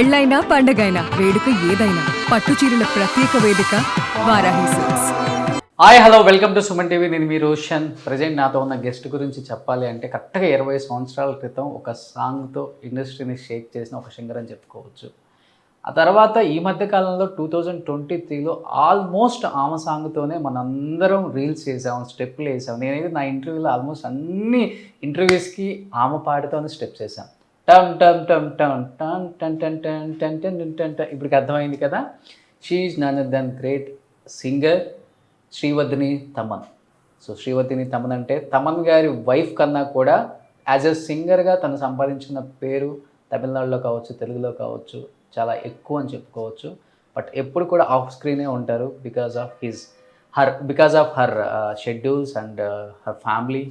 పెళ్ళైనా పండగైనా వేడుక ఏదైనా పట్టు చీరల ప్రత్యేక వేదిక Varahi silks. Hi hello welcome to Suman TV. నేను మీ రోషన్. ప్రజెంట్ నాతో ఉన్న గెస్ట్ గురించి చెప్పాలి అంటే కరెక్ట్గా 20 సంవత్సరాల క్రితం ఒక సాంగ్తో ఇండస్ట్రీని షేక్ చేసిన ఒక సింగర్ అని చెప్పుకోవచ్చు. ఆ తర్వాత ఈ మధ్య కాలంలో 2023లో ఆల్మోస్ట్ ఆమె సాంగ్తోనే మనందరం రీల్స్ చేసాం, స్టెప్పులు వేసాం. నేనైతే నా ఇంటర్వ్యూలో ఆల్మోస్ట్ అన్ని ఇంటర్వ్యూస్కి ఆమె పాటతోనే స్టెప్స్ వేసాం. టమ్ టమ్ టమ్ టమ్ టన్ టన్ టన్ టన్ టన్ టన్ టన్ టన్. ఇప్పటికి అర్థమైంది కదా, she is none other than great singer Srivardhini Thaman. So Srivardhini Thaman అంటే తమన్ గారి వైఫ్ కన్నా కూడా యాజ్ ఎ సింగర్గా తను సంపాదించిన పేరు తమిళనాడులో కావచ్చు, తెలుగులో కావచ్చు చాలా ఎక్కువ అని చెప్పుకోవచ్చు. బట్ ఎప్పుడు కూడా ఆఫ్ స్క్రీనే ఉంటారు because of her schedules and her family.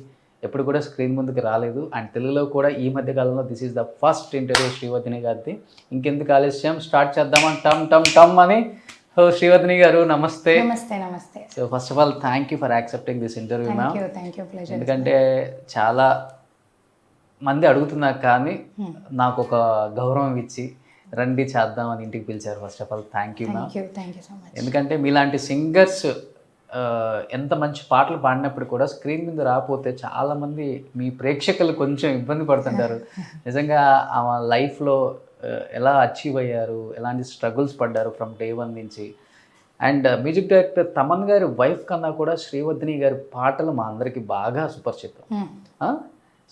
ఎప్పుడు కూడా స్క్రీన్ ముందుకు రాలేదు. అండ్ తెలుగులో కూడా ఈ మధ్య కాలంలో this is the first interview Srivardhini గారిది. ఇంకెందుకు ఆలస్యం, స్టార్ట్ చేద్దామని టమ్ టమ్ టమ్ అని. సో శ్రీవర్ధిని గారు నమస్తే. నమస్తే. So first of all thank you for accepting this interview ma'am. ఎందుకంటే చాలా మంది అడుగుతున్నారు కానీ నాకు ఒక గౌరవం ఇచ్చి రండి చేద్దామని ఇంటికి పిలిచారు. First of all thank you ma'am. ఎందుకంటే మీలాంటి సింగర్స్ ఎంత మంచి పాటలు పాడినప్పుడు కూడా స్క్రీన్ మీద రాకపోతే చాలామంది మీ ప్రేక్షకులు కొంచెం ఇబ్బంది పడుతుంటారు. నిజంగా ఆమె లైఫ్లో ఎలా అచీవ్ అయ్యారు, ఎలాంటి స్ట్రగుల్స్ పడ్డారు ఫ్రమ్ డే 1 నుంచి. అండ్ మ్యూజిక్ డైరెక్టర్ తమన్ గారి వైఫ్ కన్నా కూడా శ్రీవర్ధిని గారి పాటలు మా అందరికీ బాగా సుపరిచితం.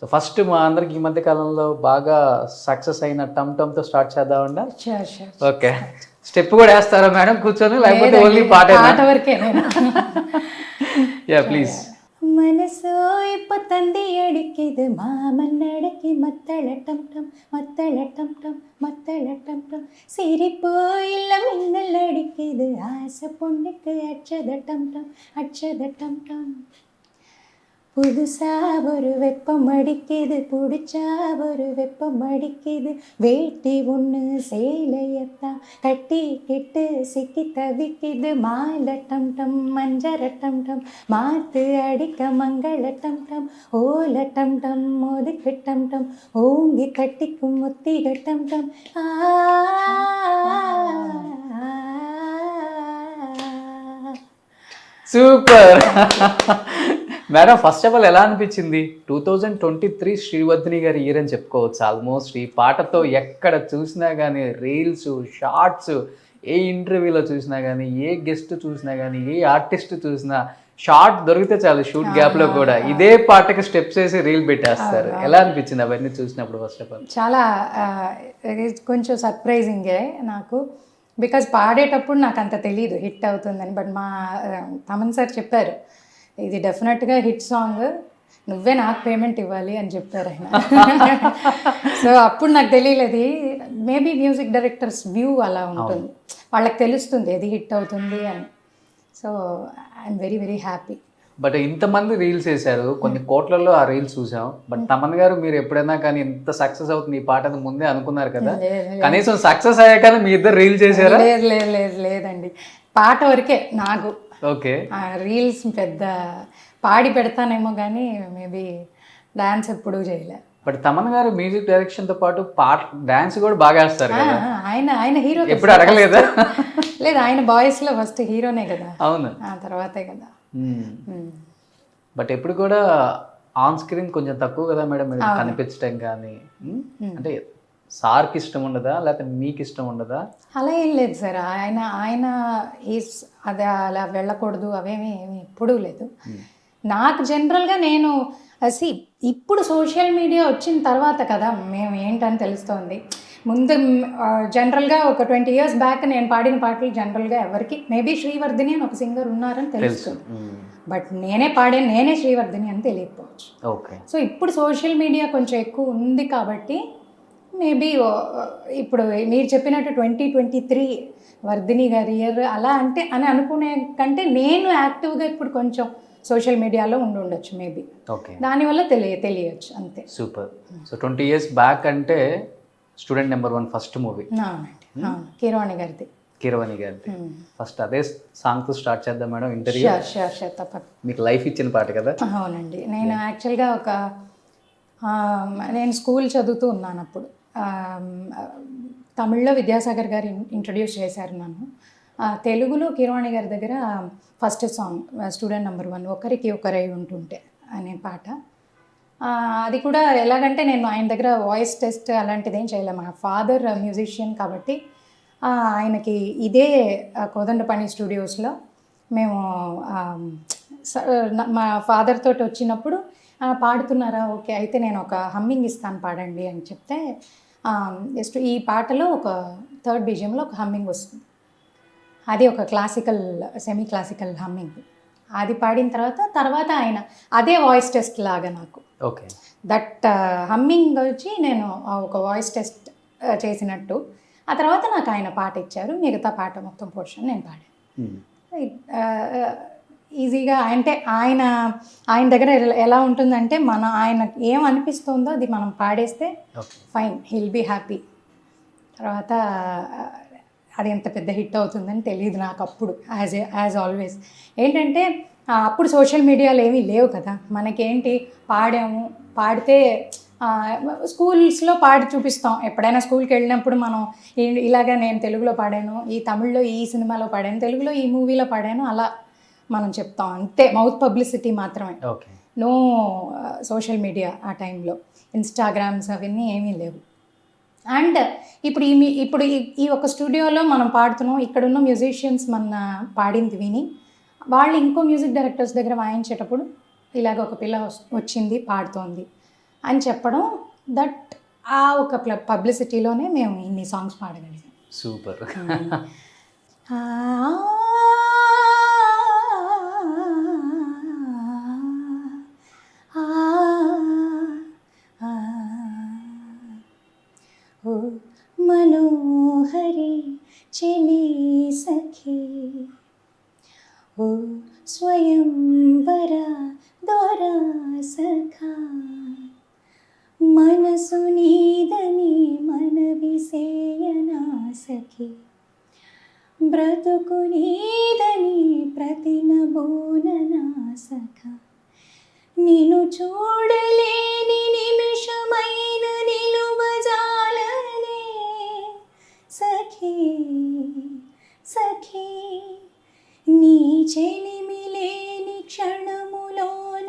సో ఫస్ట్ మా అందరికి ఈ మధ్య కాలంలో బాగా సక్సెస్ అయిన టమ్ టమ్తో స్టార్ట్ చేద్దామండి. ఓకే, స్టెప్ కూడా వేస్తారా మేడం కూర్చొని, లేకపోతే ఓన్లీ పాట వరకే? Yeah please. മനസ്സോ ഇപ്പൊ തന്തി അടിക്കിത് മാമന്നടക്കി മത്തളട്ടം ടം മത്തളട്ടം ടം മത്തളട്ടം ടം സിരിപ്പോ ഇല്ല മിന്നൽ അടിക്കിത് ആസ പൊണ്ണിക്ക് അക്ഷതട്ടം ടം അക്ഷതട്ടം ടം புதுசா ஒரு வெப்பம் அடிக்குது, பிடிச்சா ஒரு வெப்பம் அடிக்குது, வேட்டி ஒன்று சேலையத்தான் கட்டிக்கிட்டு சிக்கி தவிக்குது, மாலட்டம் டம் மஞ்சரட்டம் டம் மாத்து அடிக்க மங்களட்டம் டம் ஓலட்டம் டம் ஒதுக்கட்டம் டம் ஓங்கி கட்டிக்கும் முத்திகட்டம் டம் super madam. First of all ఎలా అనిపించింది? 2023 శ్రీవర్ధిని గారి ఇయర్ అని చెప్పుకోవచ్చు. ఆల్మోస్ట్ ఈ పాటతో ఎక్కడ చూసినా కానీ రీల్స్, షార్ట్స్, ఏ ఇంటర్వ్యూలో చూసినా కానీ, ఏ గెస్ట్ చూసినా కానీ, ఏ ఆర్టిస్ట్ చూసినా షార్ట్ దొరికితే చాలు షూట్ గ్యాప్లో కూడా ఇదే పాటకి స్టెప్స్ వేసి రీల్ పెట్టేస్తారు. ఎలా అనిపించింది అవన్నీ చూసినప్పుడు? ఫస్ట్ ఆఫ్ ఆల్ చాలా కొంచెం సర్ప్రైజింగే నాకు, బికాజ్ పాడేటప్పుడు నాకు అంత తెలీదు హిట్ అవుతుందని. బట్ మా తమన్ సార్ చెప్పారు, ఇది డెఫినెట్గా హిట్ సాంగ్, నువ్వే నాకు పేమెంట్ ఇవ్వాలి అని చెప్పారు ఆయన. సో అప్పుడు నాకు తెలియలేదు. మేబీ మ్యూజిక్ డైరెక్టర్స్ వ్యూ అలా ఉంటుంది, వాళ్ళకి తెలుస్తుంది ఏది హిట్ అవుతుంది అని. So I'm very very happy. But ఇంతమంది రీల్స్ వేశారు, కొన్ని కోట్లలో ఆ రీల్స్ చూసాం. బట్ తమన్ గారు మీరు ఎప్పుడైనా కానీ ఇంత సక్సెస్ అవుతుంది ఈ పాట ముందే అనుకున్నారు కదా? కనీసం సక్సెస్ అయ్యాక మీ ఇద్దరు రీల్స్ చేశారా? లేదండి, పాట వరకే నాకు. ఓకే, రీల్స్ పెద్ద పాడి పెడతానేమో కానీ మేబీ డాన్స్ ఎప్పుడూ చేయలే. బట్ తమన్ గారు మ్యూజిక్ డైరెక్షన్తో పాటు పాట డాన్స్ కూడా బాగా వేస్తారు కదా? ఆయన హీరో ఎప్పుడు అడగలేదా? లేదు, ఆయన బాయ్స్లో ఫస్ట్ హీరోనే కదా. అవును, ఆ తర్వాతే కదా. బట్ ఎప్పుడు కూడా ఆన్ స్క్రీన్ కొంచెం తక్కువ కదా మేడం మీరు కనిపించడం కానీ. అంటే సార్కి ఇష్టం ఉండదా, లేకపోతే మీకు ఇష్టం ఉండదా? అలా ఏం లేదు సార్, ఆయన అది అలా వెళ్ళకూడదు అవేమీ ఎప్పుడూ లేదు. నాకు జనరల్గా నేను ఇప్పుడు సోషల్ మీడియా వచ్చిన తర్వాత కదా మేము ఏంటని తెలుస్తోంది. ముందు జనరల్గా ఒక 20 years బ్యాక్ నేను పాడిన పాటలు జనరల్గా ఎవరికి మేబీ శ్రీవర్ధిని అని ఒక సింగర్ ఉన్నారని తెలుస్తుంది, బట్ నేనే శ్రీవర్ధిని అని తెలియకపోవచ్చు. ఓకే, సో ఇప్పుడు సోషల్ మీడియా కొంచెం ఎక్కువ ఉంది కాబట్టి మేబీ ఇప్పుడు మీరు చెప్పినట్టు 2023 వర్ధిని గారి ఇయర్ అలా అంటే అని అనుకునే కంటే నేను యాక్టివ్గా ఇప్పుడు కొంచెం సోషల్ మీడియాలో ఉండొచ్చు మేబీ. ఓకే, దానివల్ల తెలియచ్చు అంతే. సూపర్. సో 20 years బ్యాక్ అంటే student number 1 first movie Keeravani గారిది. ఫస్ట్ అదే సాంగ్తో స్టార్ట్ చేద్దాం మేడం ఇంటర్వ్యూ. షూర్ తప్పక. మీకు లైఫ్ ఇచ్చిన పాట కదా? అవునండి. నేను యాక్చువల్గా నేను స్కూల్ చదువుతూ ఉన్నాను అప్పుడు. తమిళ్లో విద్యాసాగర్ గారు ఇంట్రడ్యూస్ చేశారు నన్ను. తెలుగులో కీరవాణి గారి దగ్గర ఫస్ట్ సాంగ్ స్టూడెంట్ నెంబర్ 1 ఒకరికి ఒకరై ఉంటుంటే అనే పాట. అది కూడా ఎలాగంటే నేను ఆయన దగ్గర వాయిస్ టెస్ట్ అలాంటిది ఏం చేయలేము. మా ఫాదర్ మ్యూజిషియన్ కాబట్టి ఆయనకి ఇదే కోదండపాణి స్టూడియోస్లో మేము మా ఫాదర్ తోటి వచ్చినప్పుడు పాడుతున్నారా, ఓకే అయితే నేను ఒక హమ్మింగ్ ఇస్తాను పాడండి అని చెప్తే జస్ట్ ఈ పాటలో ఒక థర్డ్ బీజియంలో ఒక హమ్మింగ్ వస్తుంది. అది ఒక క్లాసికల్ సెమీ క్లాసికల్ హమ్మింగ్. అది పాడిన తర్వాత ఆయన అదే వాయిస్ టెస్ట్ లాగా నాకు ఓకే దట్ హమ్మింగ్ వచ్చి నేను ఒక వాయిస్ టెస్ట్ చేసినట్టు. ఆ తర్వాత నాకు ఆయన పాట ఇచ్చారు, మిగతా పాట మొత్తం పోర్షన్ నేను పాడాను. ఈజీగా అంటే ఆయన దగ్గర ఎలా ఉంటుందంటే ఆయన ఏం అనిపిస్తుందో అది మనం పాడేస్తే ఫైన్, హీల్ బీ హ్యాపీ. తర్వాత అది ఎంత పెద్ద హిట్ అవుతుందని తెలియదు నాకు అప్పుడు. యాజ్ ఆల్వేస్ ఏంటంటే అప్పుడు సోషల్ మీడియాలు ఏమీ లేవు కదా, మనకేంటి పాడితే స్కూల్స్లో పాడి చూపిస్తాం. ఎప్పుడైనా స్కూల్కి వెళ్ళినప్పుడు మనం ఇలాగా నేను తెలుగులో పాడాను, ఈ తమిళ్లో ఈ సినిమాలో పాడాను, తెలుగులో ఈ మూవీలో పాడాను, అలా మనం చెప్తాం అంతే. మౌత్ పబ్లిసిటీ మాత్రమే, నో సోషల్ మీడియా. ఆ టైంలో ఇన్స్టాగ్రామ్స్ అవన్నీ ఏమీ లేవు. అండ్ ఇప్పుడు ఈ ఒక స్టూడియోలో మనం పాడుతున్నాం, ఇక్కడున్న మ్యూజిషియన్స్ మన పాడింది విని వాళ్ళు ఇంకో మ్యూజిక్ డైరెక్టర్స్ దగ్గర వాయించేటప్పుడు ఇలాగ ఒక పిల్ల వచ్చింది పాడుతోంది అని చెప్పడం, దట్ ఆ ఒక పబ్లిసిటీలోనే మేము ఇన్ని సాంగ్స్ పాడగలిగాం. సూపర్. ఓ మనోహరి చెలి సఖి, ఓ స్వయంవర దొర సఖా, మనసు నీదని మనవి సేయనా సఖి, బ్రతుకు నీదని ప్రతినబోననా సఖా, నిన్ను చూడలేని నిమిషమైన నిలువజాలనే సఖీ సఖీ, నీ చెలిమి లేని క్షణములోన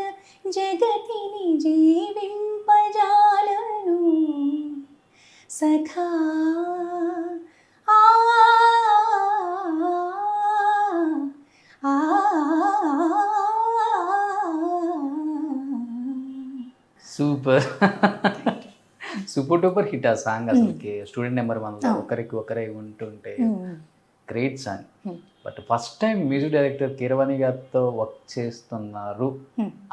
జగతిని జీవింపజాలను సఖా. సూపర్ సూపర్ డూపర్ హిట్ ఆ సాంగ్ అసలుకి. స్టూడెంట్ నెంబర్ 1లో ఒకరికి ఒకరే ఉంటుంటే great song. But first time music director Keeravani గారితో వర్క్ చేస్తున్నారు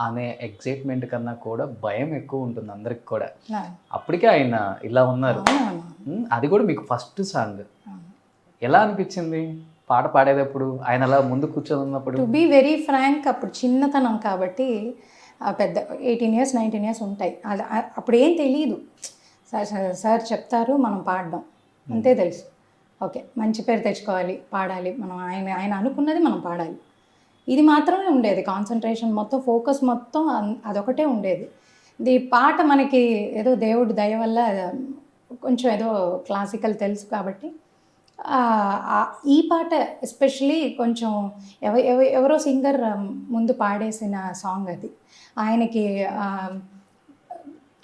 అనే ఎక్సైట్మెంట్ కన్నా కూడా భయం ఎక్కువ ఉంటుంది అందరికి కూడా. అప్పటికే ఆయన ఇలా ఉన్నారు, అది కూడా మీకు ఫస్ట్ సాంగ్. ఎలా అనిపించింది పాట పాడేటప్పుడు, ఆయన అలా ముందు కూర్చొని ఉన్నప్పుడు? టు బీ వెరీ ఫ్రాంక్, అప్పుడు చిన్నతనం కాబట్టి పెద్ద 18 years 19 years ఉంటాయి. అప్పుడు ఏం తెలియదు. సార్ చెప్తారు, మనం పాడడం అంతే తెలుసు. ఓకే, మంచి పేరు తెచ్చుకోవాలి, పాడాలి, మనం ఆయన అనుకున్నది మనం పాడాలి, ఇది మాత్రమే ఉండేది. కాన్సన్ట్రేషన్ మొత్తం, ఫోకస్ మొత్తం అదొకటే ఉండేది. ఇది పాట మనకి ఏదో దేవుడి దయ వల్ల కొంచెం ఏదో క్లాసికల్ తెలుసు కాబట్టి ఈ పాట ఎస్పెషలీ కొంచెం ఎవరో సింగర్ ముందు పాడేసిన సాంగ్ అది. ఆయనకి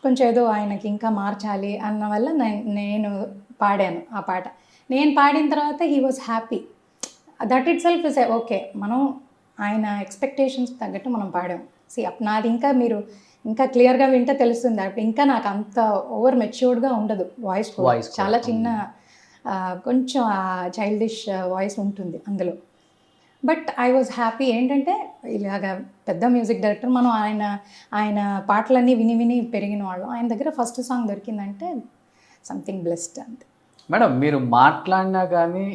కొంచెం ఏదో ఆయనకి ఇంకా మార్చాలి అన్న వల్ల నేను పాడాను ఆ పాట. నేను పాడిన తర్వాత he was happy. That it self is okay, మనం ఆయన ఎక్స్పెక్టేషన్స్ తగ్గట్టు మనం పాడాం. నాది ఇంకా మీరు ఇంకా క్లియర్గా వింటే తెలుస్తుంది. ఇంకా నాకు అంత ఓవర్ మెచ్యూర్డ్గా ఉండదు వాయిస్. చాలా చిన్న కొంచెం చైల్డిష్ వాయిస్ ఉంటుంది అందులో. But I was happy. ఏంటంటే ఇలాగ పెద్ద మ్యూజిక్ డైరెక్టర్, మనం ఆయన పాటలన్నీ విని విని పెరిగిన వాళ్ళు, ఆయన దగ్గర ఫస్ట్ సాంగ్ దొరికిందంటే సంథింగ్ బ్లెస్డ్ అంతే. మేడం, మీరు మాట్లాడినా కానీ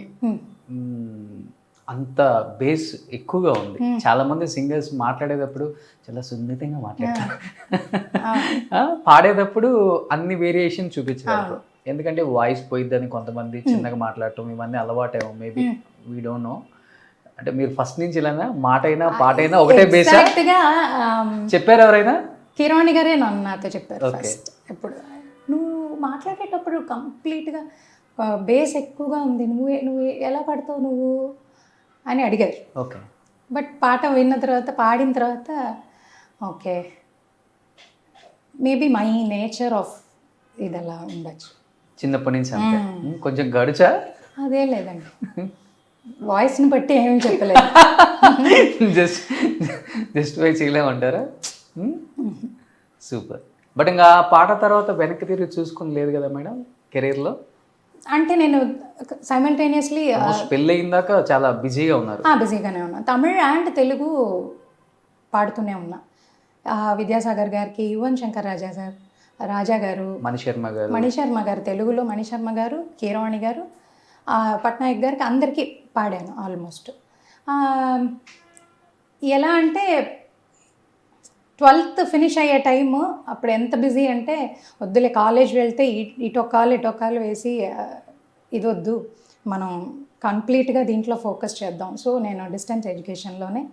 అంత బేస్ ఎక్కువగా ఉంది. చాలా మంది సింగర్స్ మాట్లాడేటప్పుడు చాలా సున్నితంగా మాట్లాడతారు, పాడేటప్పుడు అన్ని వేరియేషన్ చూపించారు. ఎందుకంటే వాయిస్ పోయిద్దని కొంతమంది చిన్నగా మాట్లాడటం, ఇవన్నీ అలవాటేమో, మేబీ వీ డోంట్ నో. అంటే మీరు ఫస్ట్ నుంచి ఇలానా మాట అయినా పాట అయినా ఒకటే బేస్ చెప్పారు ఎవరైనా? కీరవాణి గారే నాతో చెప్పారు ఫస్ట్. ఎప్పుడు నువ్వు మాట్లాడేటప్పుడు కంప్లీట్గా బేస్ ఎక్కువగా ఉంది, నువ్వు ఎలా పాడతావు నువ్వు అని అడిగారు. ఓకే. బట్ పాట విన్న తర్వాత పాడిన తర్వాత okay maybe my nature of ఇది అలా ఉండొచ్చు. చిన్నప్పటి నుంచి అంతే. కొంచెం గడుచా? అదే లేదండి, వాయిస్ని బట్టి ఏమీ చెప్పలేదు. జస్ట్ వై చేయలేమంటారా? సూపర్. బట్ ఇంకా పాట తర్వాత వెనక్కి తిరిగి చూసుకుని లేదు కదా మేడం కెరీర్లో? అంటే నేను సైమల్టేనియస్లీ పెళ్ళి అయిందాక చాలా బిజీగా ఉన్నారు. బిజీగానే ఉన్నా, తమిళ్ అండ్ తెలుగు పాడుతూనే ఉన్నా. విద్యాసాగర్ గారికి, యువన్ శంకర్ రాజా గారు, మణిశర్మ గారు తెలుగులో, మణిశర్మ గారు, కీరవాణి గారు, పట్నాయక్ గారికి అందరికీ పాడాను ఆల్మోస్ట్. ఎలా అంటే 12th ఫినిష్ అయ్యే టైము అప్పుడు ఎంత బిజీ అంటే వద్దులే, కాలేజ్ వెళ్తే ఇటొక్కాలు వేసి ఇది వద్దు, మనం కంప్లీట్గా దీంట్లో ఫోకస్ చేద్దాం. సో నేను డిస్టెన్స్ ఎడ్యుకేషన్లోనే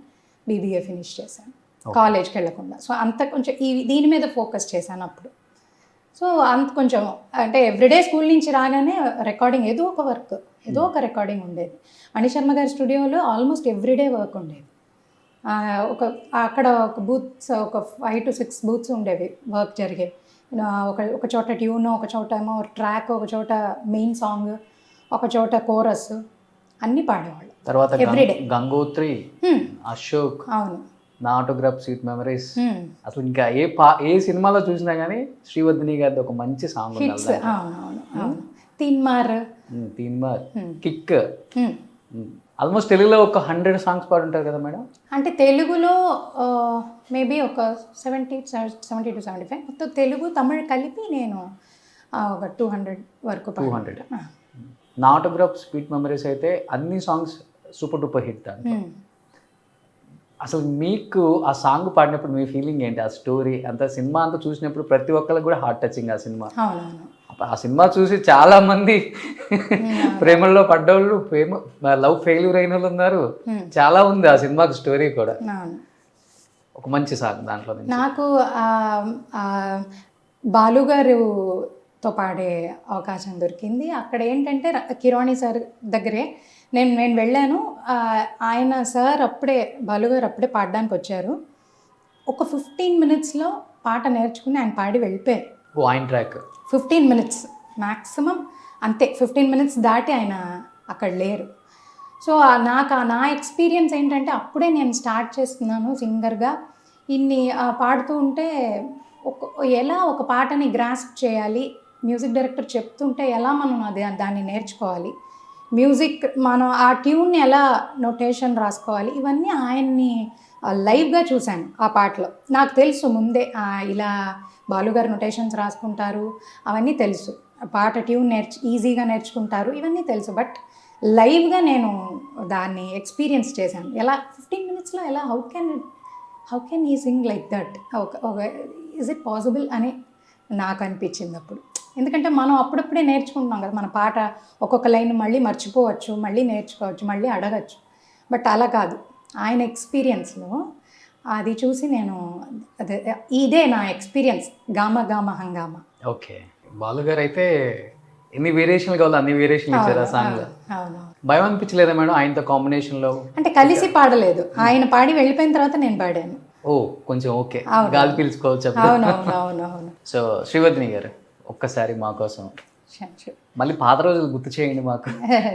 బీబీఏ ఫినిష్ చేశాను, కాలేజ్కి వెళ్ళకుండా. సో అంత కొంచెం దీని మీద ఫోకస్ చేశాను అప్పుడు. సో అంత కొంచెం అంటే ఎవ్రీడే స్కూల్ నుంచి రాగానే రికార్డింగ్, ఏదో ఒక రికార్డింగ్ ఉండేది. మణిశర్మ గారి స్టూడియోలో ఆల్మోస్ట్ ఎవ్రీడే వర్క్ ఉండేది. అక్కడ ఒక బూత్స్, ఒక 5 to 6 బూత్స్ ఉండేవి, వర్క్ జరిగేవి. ఒక చోట ట్యూన్, ఒక చోట ఏమో ట్రాక్, ఒక చోట మెయిన్ సాంగ్, ఒక చోట కోరస్, అన్నీ పాడేవాళ్ళు. తర్వాత ఎవ్రీడే గంగోత్రి, అశోక్, అవును, నా ఆటోగ్రాఫ్ స్వీట్ మెమరీస్. అసలు ఇంకా ఏ సినిమాలో చూసినా కానీ శ్రీవర్ధిని గారిది ఒక మంచి సాంగ్ ఉంది. అవును, తీన్మార్, కిక్. ఆల్మోస్ట్ తెలుగులో ఒక 100 సాంగ్స్ పాడుంటారు కదా మేడం? అంటే తెలుగులో మేబీ ఒక 70 to 75, మొత్తం తెలుగు తమిళ్ కలిపి నేను ఒక 200 వరకు. 200. నా ఆటోగ్రాఫ్ స్వీట్ మెమరీస్ అయితే అన్ని సాంగ్స్ సూపర్ డూపర్ హిట్. దాంట్లో అసలు మీకు ఆ సాంగ్ పాడినప్పుడు మీ ఫీలింగ్ ఏంటి? ఆ స్టోరీ అంత, సినిమా అంతా చూసినప్పుడు ప్రతి ఒక్కరికి కూడా హార్ట్ టచింగ్ ఆ సినిమా. ఆ సినిమా చూసి చాలా మంది ప్రేమల్లో పడ్డోళ్ళు, లవ్ ఫెయిల్యూర్ అయిన వాళ్ళు ఉన్నారు, చాలా ఉంది ఆ సినిమాకి స్టోరీ కూడా. ఒక మంచి సాంగ్ దాంట్లో నాకు బాలు గారుతో పాడే అవకాశం దొరికింది. అక్కడ ఏంటంటే కిరాణి సార్ దగ్గరే నేను వెళ్ళాను. ఆయన సార్ అప్పుడే, బాలు గారు అప్పుడే పాడడానికి వచ్చారు. ఒక 15 minutesలో పాట నేర్చుకుని ఆయన పాడి వెళ్ళిపోయారు. ఆయన ట్రాక్ 15 minutes మ్యాక్సిమం, అంతే. 15 minutes దాటి ఆయన అక్కడ లేరు. సో నా ఎక్స్పీరియన్స్ ఏంటంటే అప్పుడే నేను స్టార్ట్ చేస్తున్నాను సింగర్గా. ఇన్ని పాడుతూ ఉంటే ఎలా ఒక పాటని గ్రాస్ప్ చేయాలి, మ్యూజిక్ డైరెక్టర్ చెప్తుంటే ఎలా మనం దాన్ని నేర్చుకోవాలి, మ్యూజిక్ మనం ఆ ట్యూన్ని ఎలా నోటేషన్ రాసుకోవాలి, ఇవన్నీ ఆయన్ని లైవ్గా చూశాను ఆ పాటలో. నాకు తెలుసు ముందే ఇలా బాలుగారు నోటేషన్స్ రాసుకుంటారు, అవన్నీ తెలుసు. పాట ట్యూన్ ఈజీగా నేర్చుకుంటారు, ఇవన్నీ తెలుసు. బట్ లైవ్గా నేను దాన్ని ఎక్స్పీరియన్స్ చేశాను. ఎలా 15 minutesలో ఎలా హౌ కెన్ ఈ Singh like that, is it possible అని నాకు అనిపించింది అప్పుడు. ఎందుకంటే మనం అప్పుడప్పుడే నేర్చుకుంటున్నాం కదా, మన పాట ఒక్కొక్క లైన్ మళ్ళీ మర్చిపోవచ్చు, మళ్ళీ నేర్చుకోవచ్చు, మళ్ళీ అడగచ్చు. బట్ అలా కాదు, ఆయన ఎక్స్పీరియన్స్లో అది చూసి నేను ఇదే నా ఎక్స్పీరియన్స్. గామ గామ హంగామా. ఓకే. బాలుగారు అయితే ఎన్ని వేరియేషన్లు కావాలి అన్ని వేరియేషన్లు ఇచ్చారు ఆ సాంగ్. భయం అనిపించలేదా మేడం ఆయనతో కాంబినేషన్లో? అంటే కలిసి పాడలేదు, ఆయన పాడి వెళ్ళిపోయిన తర్వాత నేను పాడాను. ఓ కొంచెం ఓకే, గాలి పీల్చుకోవచ్చు. అవునవునవును. సో శ్రీవర్ధిని గారు ఒక్కసారి మా కోసం మళ్ళీ పాత రోజులు గుర్తు చేయండి మాకు.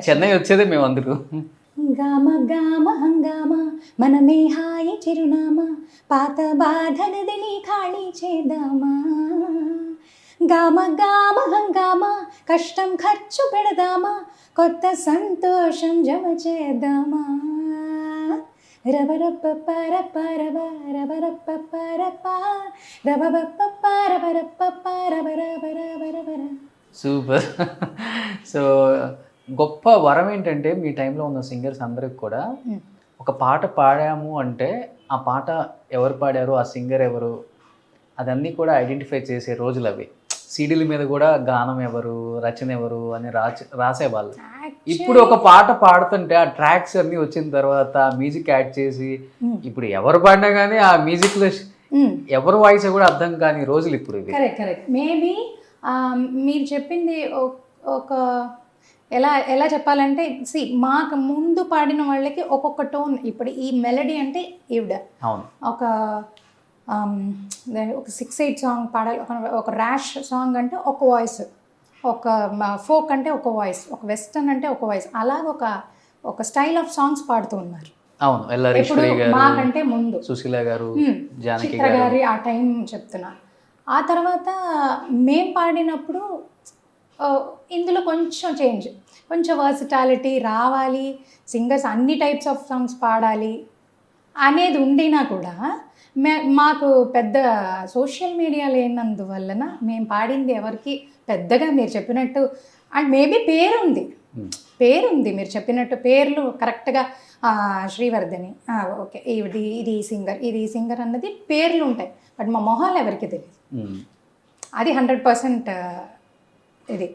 చెన్నై వచ్చేదే మేము అందుకు. గామ గామ హంగామా మనమే హాయి చిరునామా, పాత బాధనదిని ఖాళీ చేద్దామా. గామ గామ హంగామా కష్టం ఖర్చు పెడదామా, కొత్త సంతోషం జమ చేద్దామా. రబరప్ప పరప రబ రబరప్ప పరప రబరప్ప రబరప్ప రబరబరబరబర. సూపర్. సో గొప్ప వరం ఏంటంటే మీ టైంలో ఉన్న సింగర్స్ అందరికి కూడా ఒక పాట పాడాము అంటే ఆ పాట ఎవరు పాడారు, ఆ సింగర్ ఎవరు, అదన్నీ కూడా ఐడెంటిఫై చేసే రోజులు అవి. సీడీల మీద కూడా గానం ఎవరు, రచన ఎవరు అని రాసేవాళ్ళు. ఇప్పుడు ఒక పాట పాడుతుంటే ఆ ట్రాక్స్ అన్నీ వచ్చిన తర్వాత మ్యూజిక్ యాడ్ చేసి ఇప్పుడు ఎవరు పాడినా కానీ ఆ మ్యూజిక్లో ఎవరు వాయిస్ కూడా అర్థం కాని రోజులు ఇప్పుడు ఇవి. కరెక్ట్. మేబీ మీరు చెప్పింది ఒక ఎలా ఎలా చెప్పాలంటే మాకు ముందు పాడిన వాళ్ళకి ఒక్కొక్క టోన్, ఇప్పుడు ఈ మెలడీ అంటే ఈవిడ అవును. ఒక ఒక 6-8 సాంగ్ పాడాలి, ఒక ర్యాష్ సాంగ్ అంటే ఒక వాయిస్, ఒక ఫోక్ అంటే ఒక వాయిస్, ఒక వెస్టర్న్ అంటే ఒక వాయిస్, అలాగ ఒక స్టైల్ ఆఫ్ సాంగ్స్ పాడుతూ ఉన్నారు. అవును, ఇప్పుడు ఎల్లారీశ్వరి గారు, మాకంటే ముందు సుశీల గారు, జానకి చిత్ర గారి ఆ టైం చెప్తున్నా. ఆ తర్వాత మేం పాడినప్పుడు ఇందులో కొంచెం చేంజ్, కొంచెం వర్సిటాలిటీ రావాలి, సింగర్స్ అన్ని టైప్స్ ఆఫ్ సాంగ్స్ పాడాలి అనేది ఉండినా కూడా మాకు పెద్ద సోషల్ మీడియా లేనందువలన మేము పాడింది ఎవరికి పెద్దగా మీరు చెప్పినట్టు, అండ్ మేబీ పేరుంది మీరు చెప్పినట్టు పేర్లు కరెక్ట్గా శ్రీవర్ధని, ఓకే ఇది ఈ సింగర్ అన్నది పేర్లు ఉంటాయి, బట్ మా మొహాలు ఎవరికి తెలియదు. అది 100% ఇది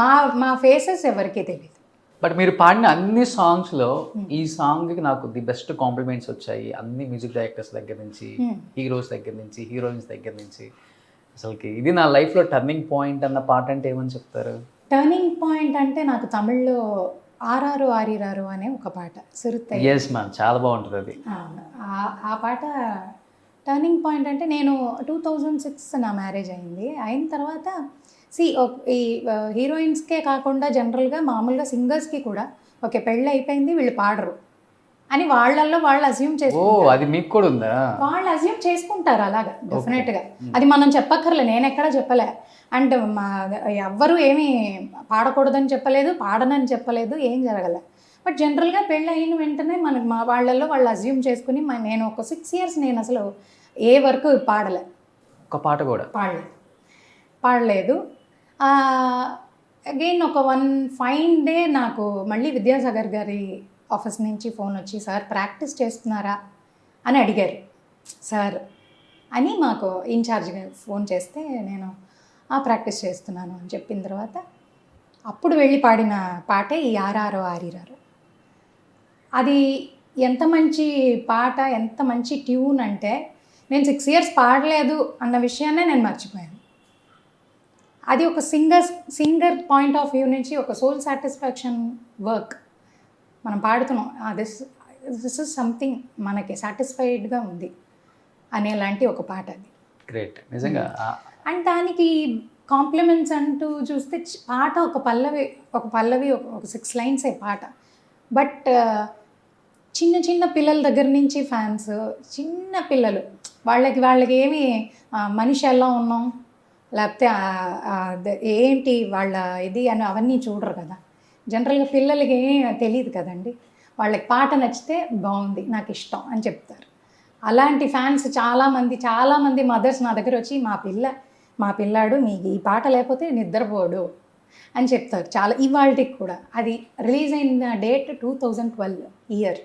మా ఫేసెస్ ఎవరికి తెలియదు. బట్ మీరు పాడిన అన్ని సాంగ్స్లో ఈ సాంగ్కి నాకు ది బెస్ట్ కాంప్లిమెంట్స్ వచ్చాయి. అన్ని మ్యూజిక్ డైరెక్టర్స్ దగ్గర నుంచి, హీరోస్ దగ్గర నుంచి, హీరోయిన్స్ దగ్గర నుంచి. అసలుకి ఇది నా లైఫ్లో టర్నింగ్ పాయింట్ అన్న పాట అంటే ఏమని చెప్తారు? టర్నింగ్ పాయింట్ అంటే నాకు తమిళ్లో ఆరారు ఆరిరారు అనే ఒక పాట, సిరుత్తై. ఎస్ మ్యామ్, చాలా బాగుంటుంది అది. ఆ పాట టర్నింగ్ పాయింట్ అంటే నేను 2006 నా మ్యారేజ్ అయిన తర్వాత ఈ హీరోయిన్స్కే కాకుండా జనరల్గా మామూలుగా సింగర్స్కి కూడా ఓకే పెళ్ళి అయిపోయింది వీళ్ళు పాడరు అని వాళ్ళల్లో వాళ్ళు అజ్యూమ్ చేసుకుంటారు. అది మీకు కూడా ఉందా? వాళ్ళు అజ్యూమ్ చేసుకుంటారు అలాగా, డెఫినెట్గా. అది మనం చెప్పక్కర్లే, నేను ఎక్కడా చెప్పలే. అండ్ ఎవ్వరూ ఏమీ పాడకూడదని చెప్పలేదు, పాడనని చెప్పలేదు, ఏం జరగలే. బట్ జనరల్గా పెళ్ళి అయిన వెంటనే మనకు వాళ్ళల్లో వాళ్ళు అజ్యూమ్ చేసుకుని నేను ఒక 6 years నేను అసలు ఏ వర్క్ పాడలే, ఒక పాట కూడా పాడలేదు. అగైన్ ఒక వన్ ఫైన్ డే నాకు మళ్ళీ విద్యాసాగర్ గారి ఆఫీస్ నుంచి ఫోన్ వచ్చి, సార్ ప్రాక్టీస్ చేస్తున్నారా అని అడిగారు. సార్ అని మాకు ఇన్ఛార్జ్గా ఫోన్ చేస్తే నేను ప్రాక్టీస్ చేస్తున్నాను అని చెప్పిన తర్వాత అప్పుడు వెళ్ళి పాడిన పాటే ఈ ఆరారో ఆరిరారో. అది ఎంత మంచి పాట, ఎంత మంచి ట్యూన్ అంటే నేను 6 years పాడలేదు అన్న విషయాన్నే నేను మర్చిపోయాను. అది ఒక సింగర్ పాయింట్ ఆఫ్ వ్యూ నుంచి ఒక సోల్ సాటిస్ఫాక్షన్ వర్క్ మనం పాడుతున్నాం, దిస్ ఇస్ సంథింగ్ మనకి సాటిస్ఫైడ్గా ఉంది అనేలాంటి ఒక పాట అది. గ్రేట్, నిజంగా. అండ్ దానికి కాంప్లిమెంట్స్ అంటూ చూస్తే పాట ఒక పల్లవి ఒక 6 lines పాట. బట్ చిన్న పిల్లల దగ్గర నుంచి ఫ్యాన్స్, చిన్న పిల్లలు వాళ్ళకి ఏమి మనిషి ఎలా ఉన్నాం లేకపోతే ఏంటి వాళ్ళ ఇది అని అవన్నీ చూడరు కదా. జనరల్గా పిల్లలకి ఏం తెలియదు కదండి, వాళ్ళకి పాట నచ్చితే బాగుంది నాకు ఇష్టం అని చెప్తారు. అలాంటి ఫ్యాన్స్ చాలామంది మదర్స్ నా దగ్గర వచ్చి మా పిల్లాడు మీకు ఈ పాట లేకపోతే నిద్రపోడు అని చెప్తారు. చాలా ఇవాళకి కూడా. అది రిలీజ్ అయిన డేట్ 2012 ఇయర్,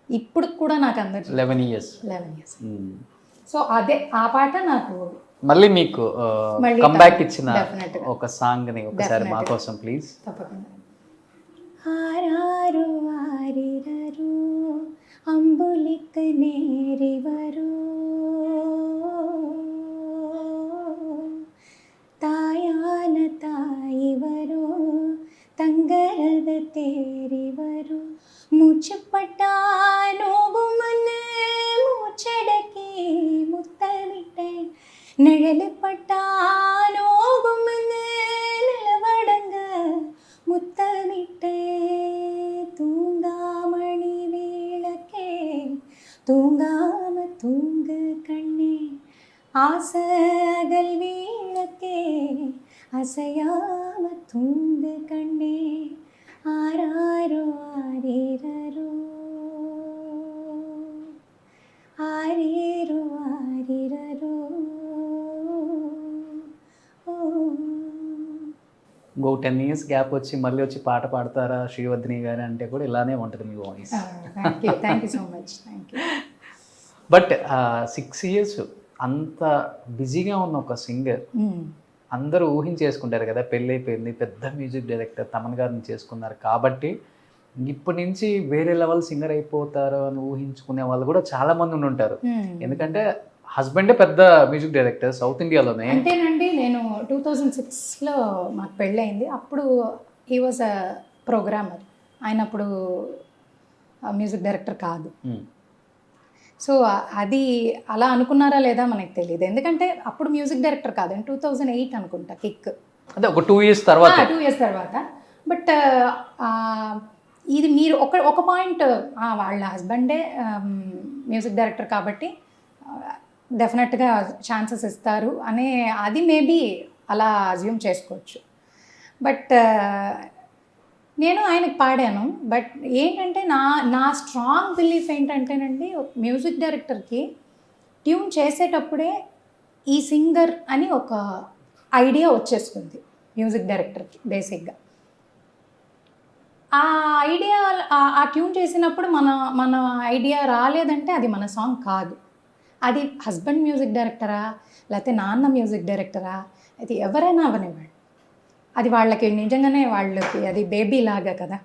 ఇప్పుడు కూడా నాకు అందరు 11 years. సో అదే ఆ పాట నాకు మళ్ళీ మీకు కంబ్యాక్ ఇచ్చిన ఒక సాంగ్ని ఒకసారి మా కోసం ప్లీజ్. తప్పకుండా. ఆరారు ఆరిరరు అంబులిక నేరివరు ತಾಯಾನ ತಾಯಿವರು ತಂಗರದ ತೇರಿವರು ಮುಚ್ಚಪಟ್ಟ ನೋವು ಮನೆ ಮುಚ್ಚಡಕ್ಕೆ ಮುತ್ತಮಿಟ್ಟೆ நிழலுப்பட்ட நோவு மನೆ நிலவடங்க முத்தமிட்டே தூங்காமணி விளக்கே தூங்காம தூங்க கண்ணே ஆசகல் விளக்கே அசையாம தூங்க கண்ணே ஆராரோ ஆரிரரோ ஆரிரோ ஆரிரரோ. ఇంకో 10 years గ్యాప్ వచ్చి మళ్ళీ వచ్చి పాట పాడతారా శ్రీవర్ధిని గారు అంటే కూడా ఇలానే ఉంటుంది మీ voice. Thank you so much. Thank you. But 6 years అంత బిజీగా ఉన్న ఒక సింగర్ అందరూ ఊహించేసుకుంటారు కదా, పెళ్ళి అయిపోయింది, పెద్ద మ్యూజిక్ డైరెక్టర్ తమన్ గారిని చేసుకున్నారు కాబట్టి ఇప్పటి నుంచి వేరే లెవెల్ సింగర్ అయిపోతారు అని ఊహించుకునే వాళ్ళు కూడా చాలా మంది ఉండి ఉంటారు. ఎందుకంటే హస్బెండే పెద్ద మ్యూజిక్ డైరెక్టర్ సౌత్ ఇండియాలోనే. అంతేనండి, నేను 2006లో మాకు పెళ్ళయింది. అప్పుడు హీ వాజ్ ప్రోగ్రామర్. ఆయన అప్పుడు మ్యూజిక్ డైరెక్టర్ కాదు. సో అది అలా అనుకున్నారా లేదా మనకు తెలియదు, ఎందుకంటే అప్పుడు మ్యూజిక్ డైరెక్టర్ కాదు, 2008 అనుకుంటా కిక్, అంటే ఒక 2 years తర్వాత. 2 years తర్వాత. బట్ ఇది మీరు ఒక పాయింట్, వాళ్ళ హస్బెండే మ్యూజిక్ డైరెక్టర్ కాబట్టి డెఫినెట్గా ఛాన్సెస్ ఇస్తారు అనే, అది మేబీ అలా అజ్యూమ్ చేసుకోవచ్చు. బట్ నేను ఆయనకు పాడాను. బట్ ఏంటంటే నా స్ట్రాంగ్ బిలీఫ్ ఏంటంటేనండి, మ్యూజిక్ డైరెక్టర్కి ట్యూన్ చేసేటప్పుడే ఈ సింగర్ అని ఒక ఐడియా వచ్చేస్తుంది మ్యూజిక్ డైరెక్టర్కి బేసిక్గా. ఆ ఐడియా ఆ ట్యూన్ చేసినప్పుడు మన ఐడియా రాలేదంటే అది మన సాంగ్ కాదు. అది హస్బెండ్ మ్యూజిక్ డైరెక్టరా, లేకపోతే నాన్న మ్యూజిక్ డైరెక్టరా, అది ఎవరైనా అవనివ్వండి, అది వాళ్ళకి నిజంగానే వాళ్ళకి అది బేబీ లాగా కదా,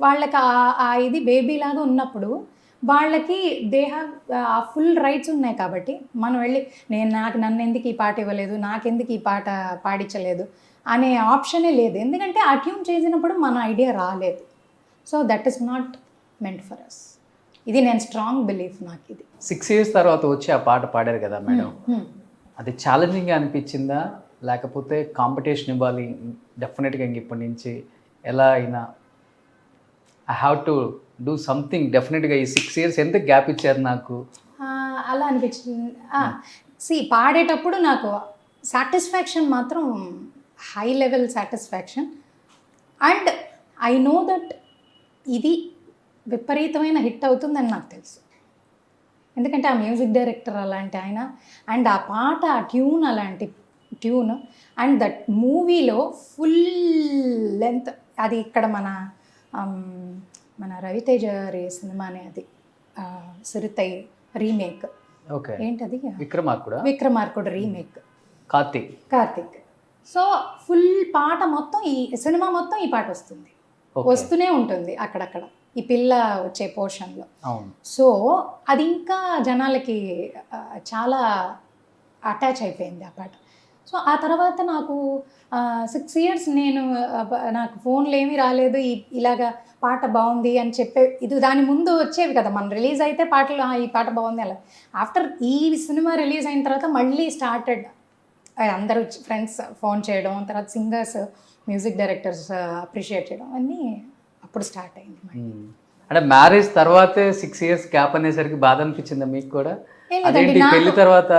వాళ్ళకి ఆ ఇది బేబీ లాగా ఉన్నప్పుడు వాళ్ళకి దే హ్యావ్ ఆ ఫుల్ రైట్స్ ఉన్నాయి. కాబట్టి మనం వెళ్ళి నన్ను ఎందుకు ఈ పాట ఇవ్వలేదు, నాకెందుకు ఈ పాట పాడించలేదు అనే ఆప్షనే లేదు, ఎందుకంటే ఆ ట్యూన్ చేసినప్పుడు మన ఐడియా రాలేదు. So that is not meant for us. ఇది నేను స్ట్రాంగ్ బిలీఫ్ నాకు. ఇది 6 years తర్వాత వచ్చి ఆ పాట పాడారు కదా మేడం, అది ఛాలెంజింగ్గా అనిపించిందా, లేకపోతే కాంపిటీషన్ ఇవ్వాలి డెఫినెట్గా ఇంక ఇప్పటి నుంచి ఎలా అయినా I have to do something డెఫినెట్గా, ఈ 6 years ఎంత గ్యాప్ ఇచ్చారు నాకు అలా అనిపించింది. పాడేటప్పుడు నాకు సాటిస్ఫాక్షన్ మాత్రం high level satisfaction. And I know that ఇది విపరీతమైన హిట్ అవుతుందని నాకు తెలుసు, ఎందుకంటే ఆ మ్యూజిక్ డైరెక్టర్ అలాంటి ఆయన, అండ్ ఆ పాట ఆ ట్యూన్ అలాంటి ట్యూన్, అండ్ దట్ మూవీలో ఫుల్ లెంత్, అది ఇక్కడ మన రవితేజ సినిమానే, అది సిరితై రీమేక్. ఓకే, ఏంటది, విక్రమార్కుడు రీమేక్, కార్తిక్. సో ఫుల్ పాట మొత్తం, ఈ సినిమా మొత్తం ఈ పాట వస్తూనే ఉంటుంది అక్కడక్కడ ఈ పిల్ల వచ్చే పోర్షన్లో. సో అది ఇంకా జనాలకి చాలా అటాచ్ అయిపోయింది ఆ పాట. సో ఆ తర్వాత నాకు 6 years నాకు ఫోన్లు ఏమీ రాలేదు, ఇలాగా పాట బాగుంది అని ఇది దాని ముందు వచ్చేవి కదా, మనం రిలీజ్ అయితే పాటలు ఈ పాట బాగుంది అలా. ఆఫ్టర్ ఈ సినిమా రిలీజ్ అయిన తర్వాత మళ్ళీ స్టార్టెడ్ అందరూ ఫ్రెండ్స్ ఫోన్ చేయడం, తర్వాత సింగర్స్ మ్యూజిక్ డైరెక్టర్స్ అప్రిషియేట్ చేయడం అన్నీ అప్పుడు స్టార్ట్ అయింది. అంటే మ్యారేజ్ తర్వాతే 6 years గ్యాప్ అనేసరికి బాధ అనిపించిందా మీకు కూడా? పెళ్లి తర్వాత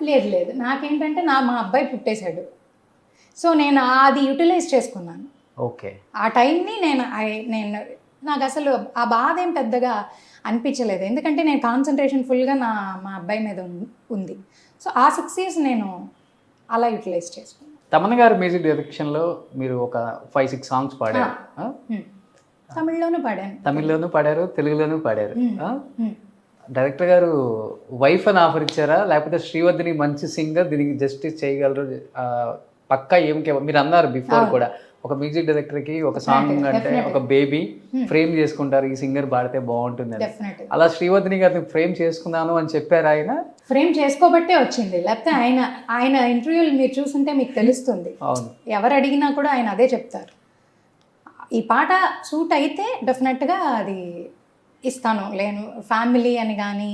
లేదు, నాకేంటంటే మా అబ్బాయి పుట్టేశాడు. సో నేను అది యూటిలైజ్ చేసుకున్నాను. ఓకే, ఆ టైంని నేను నాకు అసలు ఆ బాధ ఏం పెద్దగా అనిపించలేదు, ఎందుకంటే నేను కాన్సన్ట్రేషన్ ఫుల్గా మా అబ్బాయి మీద ఉంది. సో ఆ 6 years నేను అలా యూటిలైజ్ చేసుకున్నాను. తమన్ గారు మ్యూజిక్ డైరెక్షన్లో మీరు ఒక 5-6 songs పాడారు. తమిళ్లోనూ పాడారు, తెలుగులోనూ పాడారు. డైరెక్టర్ గారు వైఫ్ అని ఆఫర్ ఇచ్చారా, లేకపోతే శ్రీవద్ధిని మంచి సింగర్, దీనికి జస్టిస్ చేయగలరు పక్కా మీరు అన్నారు బిఫోర్ కూడా, ఒక మ్యూజిక్ డైరెక్టర్కి ఒక సాంగ్ అంటే ఒక బేబీ ఫ్రేమ్ చేసుకుంటారు, ఈ సింగర్ పాడితే బాగుంటుంది అని. అలా శ్రీవద్ధిని గారిని ఫ్రేమ్ చేసుకున్నాను అని చెప్పారు. ఆయన ఫ్రేమ్ చేసుకోబట్టే వచ్చింది, లేకపోతే ఆయన ఇంటర్వ్యూలు మీరు చూస్తుంటే మీకు తెలుస్తుంది. అవును, ఎవరు అడిగినా కూడా ఆయన అదే చెప్తారు, ఈ పాట సూట్ అయితే డెఫినెట్గా అది ఇస్తాను, లేను ఫ్యామిలీ అని కానీ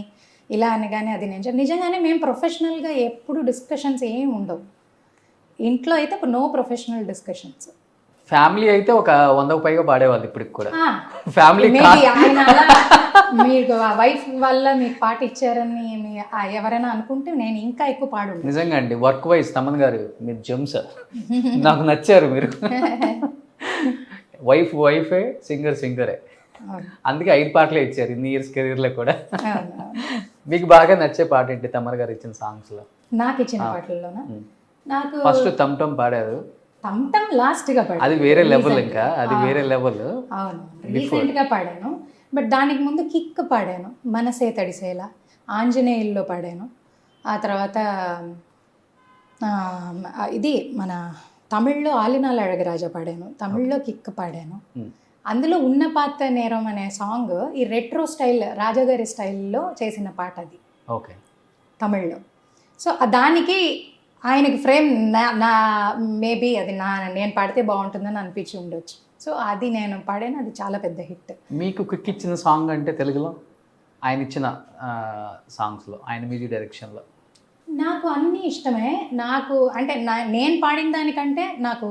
ఇలా అని కానీ. అది నిజంగానే మేము ప్రొఫెషనల్గా ఎప్పుడు డిస్కషన్స్ ఏమి ఉండవు ఇంట్లో, అయితే ఇప్పుడు నో ప్రొఫెషనల్ డిస్కషన్స్. ఫ్యామిలీ అయితే ఒక 100కు పైగా పాడేవాళ్ళు ఇప్పటికి కూడా. ఫ్యామిలీ మీకు వైఫ్ వల్ల మీకు పాట ఇచ్చారని ఎవరైనా అనుకుంటే నేను ఇంకా ఎక్కువ పాడు. నిజంగా అండి, వర్క్ వైజ్ తమన్ గారు మీరు జెమ్స్, నాకు నచ్చారు మీరు. వైఫే సింగరే, అందుకే 5 పాటలే ఇచ్చారు ఇన్ని ఇయర్స్ కెరీర్లో కూడా. మీకు బాగా నచ్చే పాట ఏంటి తమన్ గారు ఇచ్చిన సాంగ్స్లో? నాకు ఇచ్చిన పాటల్లోనా, నాకు ఫస్ట్ తమ్టమ్ పాడారు, తమ్టమ్ లాస్ట్గా పాడాను, అది వేరే లెవెల్, ఇంకా అది వేరే లెవెల్. అవును, రీసెంట్గా పాడాను. బట్ దానికి ముందు కిక్ పాడాను, మనసే తడిసేలా, ఆంజనేయుల్లో పాడాను. ఆ తర్వాత ఇది మన తమిళ్లో ఆలినాల్ అழగరాజా పాడాను, తమిళ్లో కిక్ పాడాను. అందులో ఉన్న పాత నేరం అనే సాంగ్ ఈ రెట్రో స్టైల్ రాజాగారి స్టైల్లో చేసిన పాట అది. ఓకే, తమిళ్లో. సో దానికి ఆయనకి ఫ్రేమ్ నా మేబీ అది నేను పాడితే బాగుంటుందని అనిపించి ఉండొచ్చు. సో అది నేను పాడాను, అది చాలా పెద్ద హిట్. మీకు కిక్ ఇచ్చిన సాంగ్ అంటే తెలుగులో ఆయన ఇచ్చిన సాంగ్స్లో, ఆయన మ్యూజిక్ డైరెక్షన్లో? నాకు అన్నీ ఇష్టమే. నాకు అంటే నేను పాడిన దానికంటే నాకు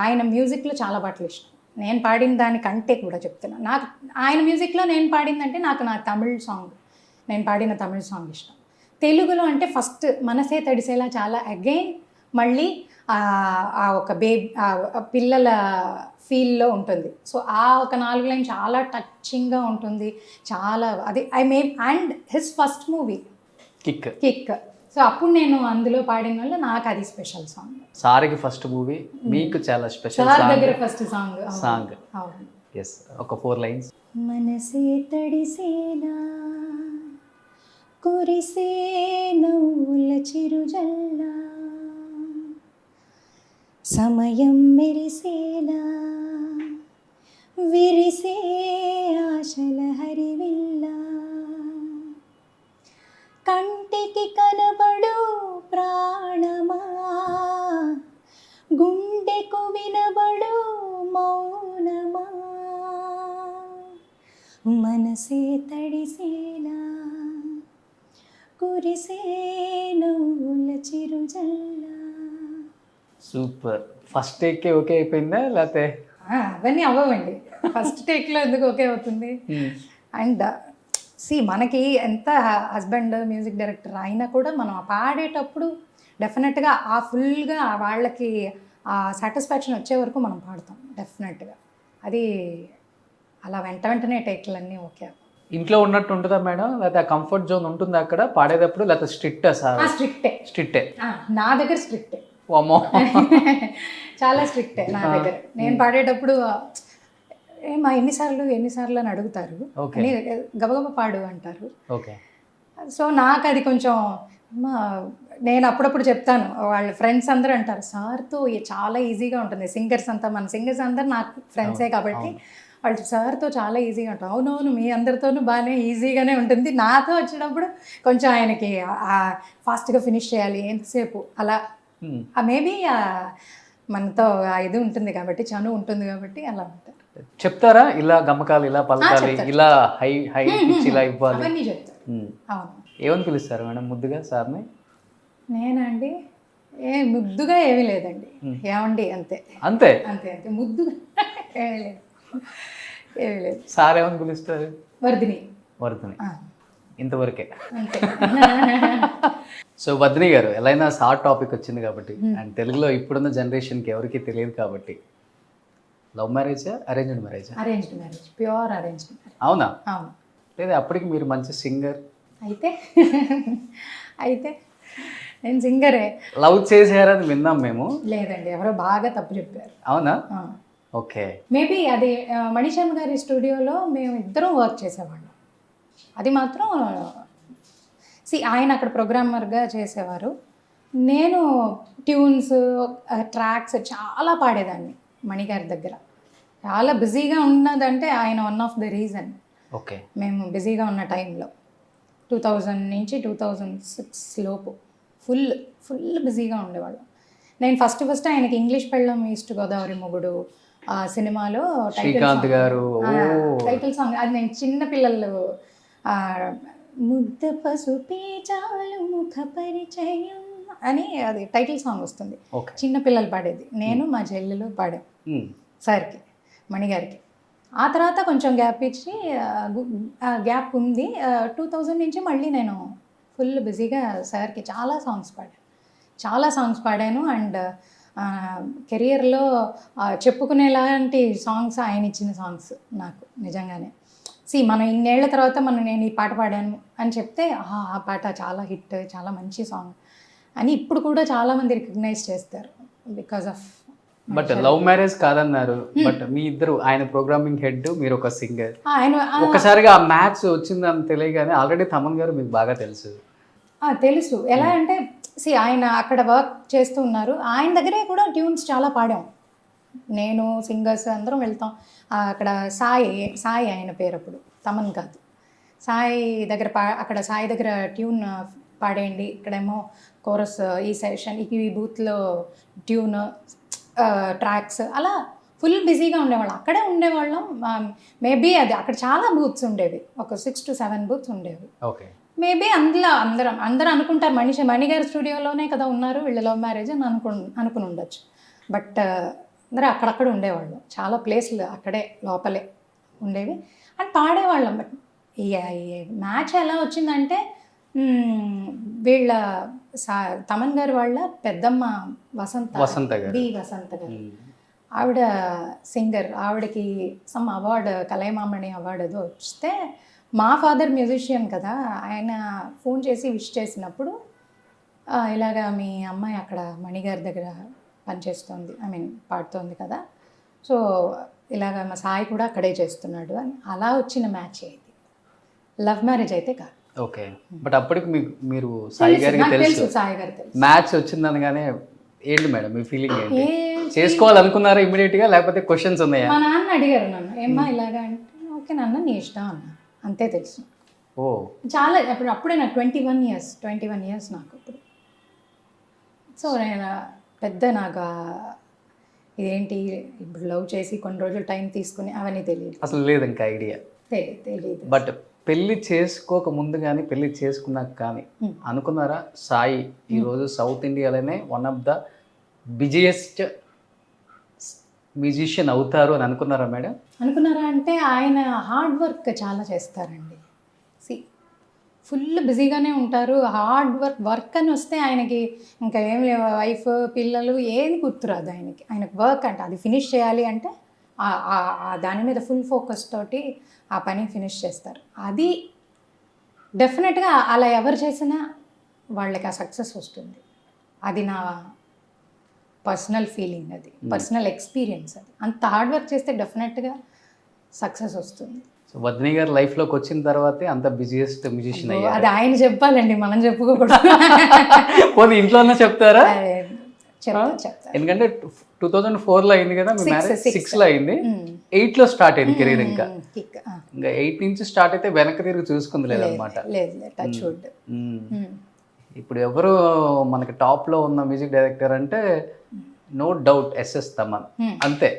ఆయన మ్యూజిక్లో చాలా పాటలు ఇష్టం. నేను పాడిన దానికంటే కూడా చెప్తున్నా, నాకు ఆయన మ్యూజిక్లో నేను పాడిందంటే నాకు నేను పాడిన తమిళ్ సాంగ్ ఇష్టం. తెలుగులో అంటే ఫస్ట్ మనసే తడిసేలా చాలా అగైన్ మళ్ళీ ఆ ఒక పిల్లల ఫీల్లో ఉంటుంది. సో ఆ ఒక 4 లైన్ చాలా టచింగ్గా ఉంటుంది, చాలా అది and his first movie kick. So అప్పుడు నేను అందులో పాడిన వల్ల నాకు అది స్పెషల్ సాంగ్. సార్కి ఫస్ట్ మూవీ, మీకు చాలా స్పెషల్ సార్ దగ్గర ఫస్ట్ సాంగ్. ఎస్, ఒక 4 లైన్స్. మనసే తడిసేలా కురిసే నవ్వుల చిరుజల్లా, సమయం మెరిసేలా విరిసే ఆశల హరివిల్లా, కంటికి కనబడు ప్రాణమా గుండెకు వినబడు మౌనమా, మనసే తడిసేలా కురిసే నవ్వుల చిరుజల్లా. సూపర్. ఫస్ట్ టేక్కే ఓకే అయిపోయిందా లేకపోతే? అవన్నీ అవ్వండి, ఫస్ట్ టేక్లో ఎందుకు ఓకే అవుతుంది? అండ్ మనకి ఎంత హస్బెండ్ మ్యూజిక్ డైరెక్టర్ అయినా కూడా మనం పాడేటప్పుడు డెఫినెట్గా ఫుల్గా వాళ్ళకి ఆ సాటిస్ఫాక్షన్ వచ్చే వరకు మనం పాడతాం డెఫినెట్గా. అది అలా వెంటనే టేక్లన్నీ ఓకే. ఇంట్లో ఉన్నట్టు ఉంటుందా మేడం, లేకపోతే కంఫర్ట్ జోన్ ఉంటుందా అక్కడ పాడేటప్పుడు, లేకపోతే స్ట్రిక్టా సార్? స్ట్రిక్టే నా దగ్గర స్ట్రిక్టే. అమ్మో చాలా స్ట్రిక్టే నా దగ్గర. నేను పాడేటప్పుడు ఎన్నిసార్లు అని అడుగుతారు, అని గబగబా పాడు అంటారు. ఓకే. సో నాకు అది కొంచెం నేను అప్పుడప్పుడు చెప్తాను, వాళ్ళ ఫ్రెండ్స్ అందరూ అంటారు సార్తో చాలా ఈజీగా ఉంటుంది. మన సింగర్స్ అందరు నాకు ఫ్రెండ్సే కాబట్టి వాళ్ళు సార్తో చాలా ఈజీగా ఉంటారు. అవునవును, మీ అందరితోనూ బాగానే ఈజీగానే ఉంటుంది. నాతో వచ్చినప్పుడు కొంచెం ఆయనకి ఫాస్ట్గా ఫినిష్ చేయాలి ఎంతసేపు అలా, మేబీ మనతో ఇది ఉంటుంది కాబట్టి, చనువు ఉంటుంది కాబట్టి అలా ఉంటారు. చెప్తారా ఇలా గమకాలు ఇలా పలకాలి, ఇలా హై పిచ్ ఇలా ఇవ్వాలి? అవన్నీ చెప్తారు. అవును. ఏమని పిలుస్తారు మేడం ముద్దుగా సార్ని? నేనండి ముద్దుగా ఏమీ లేదండి, ఏమండి అంతే. అంతే ముద్దుగా ఏమీ లేదు. సార్ ఏమని పిలుస్తారు? వర్ధిని. ఇంతవరకే. సో వర్ధిని గారు, ఎలా అయినా హాట్ టాపిక్ వచ్చింది కాబట్టి, అండ్ తెలుగులో ఇప్పుడున్న జనరేషన్కి ఎవరికి తెలియదు కాబట్టి, లవ్ మ్యారేజా అరేంజ్డ్ మ్యారేజా? Arranged marriage, pure arranged marriage. అవునా? అవును. లేదా అప్పటికి మీరు మంచి సింగర్ అయితే నేను సింగరే. లవ్ చేసారని విన్నాం మేము. లేదండి, ఎవరో బాగా తప్పు చెప్పారు. అవునా? ఓకే. మేబీ అది మణిశర్మ గారి స్టూడియోలో మేము ఇద్దరం వర్క్ చేసేవాళ్ళం. అది మాత్రం ఆయన అక్కడ ప్రోగ్రామర్గా చేసేవారు, నేను ట్యూన్స్ ట్రాక్స్ చాలా పాడేదాన్ని మణిగారి దగ్గర. చాలా బిజీగా ఉన్నదంటే ఆయన one of the reason. Okay. మేము బిజీగా ఉన్న టైంలో 2000 నుంచి 2006 లోపు ఫుల్ బిజీగా ఉండేవాళ్ళం. నేను ఫస్ట్ ఆయనకి ఇంగ్లీష్ పెళ్ళం ఈస్ట్ గోదావరి మొగుడు ఆ సినిమాలో టైటిల్ సాంగ్, అది నేను చిన్న పిల్లలు ముద్ద పసుపే చాలు ముఖ పరిచయం అని అది టైటిల్ సాంగ్ వస్తుంది, చిన్న పిల్లలు పాడేది. నేను మా చెల్లెలు పాడాం సార్కి, మణిగారికి. ఆ తర్వాత కొంచెం గ్యాప్ ఇచ్చి గ్యాప్ ఉంది. 2000 నుంచి మళ్ళీ నేను ఫుల్ బిజీగా సార్కి చాలా సాంగ్స్ పాడాను. అండ్ కెరియర్లో చెప్పుకునేలాంటి సాంగ్స్ ఆయన ఇచ్చిన సాంగ్స్ నాకు నిజంగానే. మనం ఇన్నేళ్ల తర్వాత నేను ఈ పాట పాడాను అని చెప్తే ఆ పాట చాలా హిట్, చాలా మంచి సాంగ్ అని ఇప్పుడు కూడా చాలామంది రికగ్నైజ్ చేస్తారు because of. But love marriage కాదన్నారు, బట్ మీ ఇద్దరు, ఆయన ప్రోగ్రామింగ్ హెడ్, మీరు ఒక సింగర్. ఒక్కసారిగా ఆ మ్యాచ్ వచ్చిందని తెలియగానే ఆల్రెడీ తమన్ గారు మీకు బాగా తెలుసు. ఎలా అంటే ఆయన అక్కడ వర్క్ చేస్తూ ఉన్నారు, ఆయన దగ్గరే కూడా ట్యూన్స్ చాలా పాడాం. నేను సింగర్స్ అందరం వెళ్తాం అక్కడ. సాయి ఆయన పేరు, అప్పుడు తమన్ కాదు, సాయి దగ్గర అక్కడ సాయి దగ్గర ట్యూన్ పాడేయండి, ఇక్కడేమో కోరస్, ఈ సెషన్, ఈ బూత్లో ట్యూన్, ట్రాక్స్, అలా ఫుల్ బిజీగా ఉండేవాళ్ళం. అక్కడే ఉండేవాళ్ళం. మేబీ అది అక్కడ చాలా బూత్స్ ఉండేవి, ఒక 6 to 7 బూత్స్ ఉండేవి. ఓకే. మేబీ అందులో అందరూ అనుకుంటారు మణిగారి స్టూడియోలోనే కదా ఉన్నారు వీళ్ళ లవ్ మ్యారేజ్ అని అనుకుని ఉండొచ్చు. బట్ అందరూ అక్కడక్కడ ఉండేవాళ్ళు, చాలా ప్లేస్లు అక్కడే లోపలే ఉండేవి అండ్ పాడేవాళ్ళం. బట్ ఈ మ్యాచ్ ఎలా వచ్చిందంటే వీళ్ళ తమన్ గారు వాళ్ళ పెద్దమ్మ వసంత గారు, ఆవిడ సింగర్, ఆవిడకి సమ్ అవార్డు, కలైమామణి అవార్డు ఏదో వస్తే మా ఫాదర్ మ్యూజిషియన్ కదా, ఆయన ఫోన్ చేసి విష్ చేసినప్పుడు ఇలాగా మీ అమ్మాయి అక్కడ మణిగారి దగ్గర పనిచేస్తుంది, పాడుతోంది కదా, సో ఇలాగ మా సాయి కూడా అక్కడే చేస్తున్నాడు అని అలా వచ్చిన మ్యాచ్ ఇది. లవ్ మ్యారేజ్ అయితే కాదు. ఓకే. బట్ అప్పటికి మీరు సాయి గారికి తెలుసు, సాయి గారు తెలుసు. మ్యాచ్ వచ్చిందనగానే ఏంటి మేడం మీ ఫీలింగ్ ఏంటి? చేసుకోవాలనుకున్నారా ఇమీడియట్గా, లేకపోతే క్వశ్చన్స్ ఉన్నాయా? మా నాన్న అడిగారు నన్ను, ఏమ్మా ఇలాగా అంటే, ఓకే నాన్న నీ ఇష్టం అన్నా, అంతే తెలుసు. ఓ చాలా అప్పుడే నాకు 21 years నాకు ఇప్పుడు. సో నేను పెద్ద నాకు ఇదేంటి ఇప్పుడు లవ్ చేసి కొన్ని రోజులు టైం తీసుకుని అవన్నీ తెలియదు, అసలు లేదు ఇంకా ఐడియా తెలియదు. బట్ పెళ్లి చేసుకోక ముందు కానీ పెళ్లి చేసుకున్నాక కానీ అనుకున్నారా సాయి ఈరోజు సౌత్ ఇండియాలోనే one of the busiest musician అవుతారు అని అనుకున్నారా మేడం? అనుకున్నారా అంటే ఆయన హార్డ్ వర్క్ చాలా చేస్తారండి. ఫుల్ బిజీగానే ఉంటారు, హార్డ్ వర్క్ అని వస్తే ఆయనకి ఇంకా ఏం వైఫ్ పిల్లలు ఏది గుర్తురాదు ఆయనకి వర్క్ అంటే అది ఫినిష్ చేయాలి అంటే దాని మీద ఫుల్ ఫోకస్ తోటి ఆ పని ఫినిష్ చేస్తారు. అది డెఫినెట్గా అలా ఎవరు చేసినా వాళ్ళకి ఆ సక్సెస్ వస్తుంది. అది నా పర్సనల్ ఫీలింగ్, అది పర్సనల్ ఎక్స్పీరియన్స్. అది అంత హార్డ్ వర్క్ చేస్తే డెఫినెట్గా సక్సెస్ వస్తుంది. సో వద్ని గారు లైఫ్లోకి వచ్చిన తర్వాతే అంత బిజియెస్ట్ మ్యూజిషియన్ అయ్యారు. అది ఆయన చెప్పాలండి, మనం చెప్పుకోకూడదు. పోనీ ఇంట్లోనే చెప్తారా? చెప్తా. ఎందుకంటే 2004లో అయింది కదా మీ మ్యారేజ్, 6లో అయింది, 8లో స్టార్ట్ అయింది కెరీర్. ఇంకా 8 నుంచి స్టార్ట్ అయితే వెనక్కి తిరిగి చూసుకుంది లేదనమాట. ఇప్పుడు ఎవరు మనకి టాప్లో ఉన్న మ్యూజిక్ డైరెక్టర్ అంటే నో డౌట్ ఎస్ఎస్ తమన్, అంతే.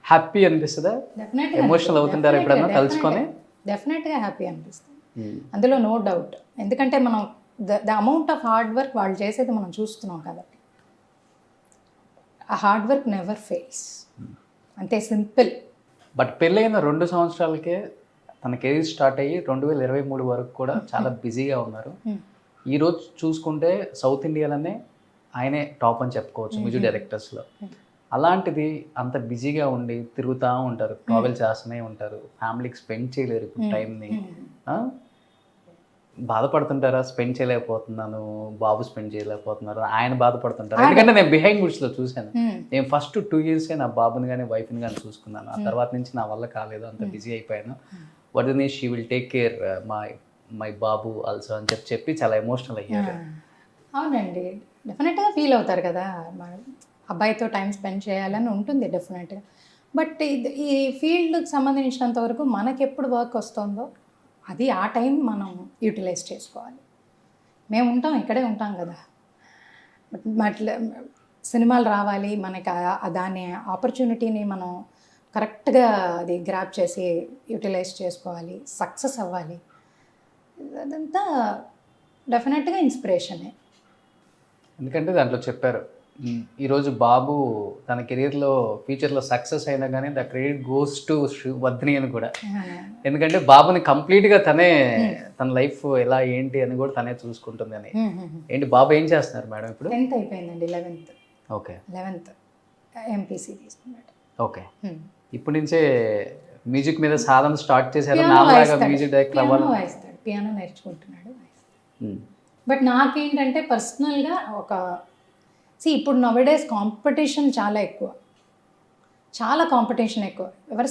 హ్యాపీ అనిపిస్తుందా? ఎమోషనల్ అవుతుంటారా ఎప్పుడన్నా తలుచుకొని? డెఫినెట్గా హ్యాపీ అనిపిస్తుంది, అందులో నో డౌట్. ఎందుకంటే మనం the amount of hard work వాళ్ళు చేసేది మనం చూస్తున్నాం కాబట్టి. ఆ హార్డ్ వర్క్ నెవర్ ఫెయిల్స్, అంతే సింపుల్. బట్ పెళ్ళైన 2 సంవత్సరాలకే తన కెరీర్ స్టార్ట్ అయ్యి 2023 వరకు కూడా చాలా బిజీగా ఉన్నారు. ఈరోజు చూసుకుంటే సౌత్ ఇండియాలోనే ఆయనే టాప్ అని చెప్పుకోవచ్చు మ్యూజిక్ డైరెక్టర్స్లో. అలాంటిది అంత బిజీగా ఉండి తిరుగుతూ ఉంటారు, ట్రావెల్ చేస్తూనే ఉంటారు, ఫ్యామిలీకి స్పెండ్ చేయలేరు ఇప్పుడు టైంని. బాధపడుతుంటారా? స్పెండ్ చేయలేకపోతున్నాను, బాబు స్పెండ్ చేయలేకపోతున్నారు, ఆయన బాధపడుతుంటారు? ఎందుకంటే నేను బిహైండ్ గుడ్స్లో చూశాను. నేను ఫస్ట్ 2 years నా బాబుని కానీ వైఫ్ని కానీ చూసుకున్నాను. ఆ తర్వాత నుంచి నా వల్ల కాలేదు, అంత బిజీ అయిపోయాను. వడ్ని she will take care my బాబు ఆల్సో అని చెప్పి చాలా ఎమోషనల్ అయ్యారు. అవునండి, డెఫినెట్గా ఫీల్ అవుతారు కదా, అబ్బాయితో టైం స్పెండ్ చేయాలని ఉంటుంది డెఫినెట్గా. బట్ ఈ ఫీల్డ్కి సంబంధించినంత వరకు మనకి ఎప్పుడు వర్క్ వస్తుందో అది ఆ టైం మనం యూటిలైజ్ చేసుకోవాలి. మేము ఉంటాం, ఇక్కడే ఉంటాం కదా, బట్ సినిమాలు రావాలి మనకి, దాని ఆపర్చునిటీని మనం కరెక్ట్గా అది గ్రాప్ చేసి యూటిలైజ్ చేసుకోవాలి, సక్సెస్ అవ్వాలి. అదంతా డెఫినెట్గా ఇన్స్పిరేషనే. ఎందుకంటే దాంట్లో చెప్పారు ఈరోజు బాబు తన కెరీర్లో ఫ్యూచర్లో సక్సెస్ అయినా కానీ ద క్రెడిట్ గోస్ టు వద్ని అని కూడా. ఎందుకంటే బాబుని కంప్లీట్గా తనే తన లైఫ్ ఎలా ఏంటి అని కూడా తనే చూసుకుంటుంది అని. ఏంటి బాబు ఏం చేస్తున్నారు మేడం ఇప్పుడు? 10th అయిపోయిందండి, 11th. ఓకే, 11th ఎంపీసీ తీసుకున్నాడు. ఓకే, ఇప్పటి నుంచే మ్యూజిక్ మీద సాధన స్టార్ట్ చేశారు. నాలాగా మ్యూజిక్ డైరెక్టర్ అవ్వాలి. పియానో నేర్చుకుంటున్నాడు. బట్ నాకేంటంటే పర్సనల్గా ఇప్పుడు నవడేస్ కాంపిటీషన్ చాలా ఎక్కువ, చాలా కాంపిటీషన్ ఎక్కువ. ఎవరు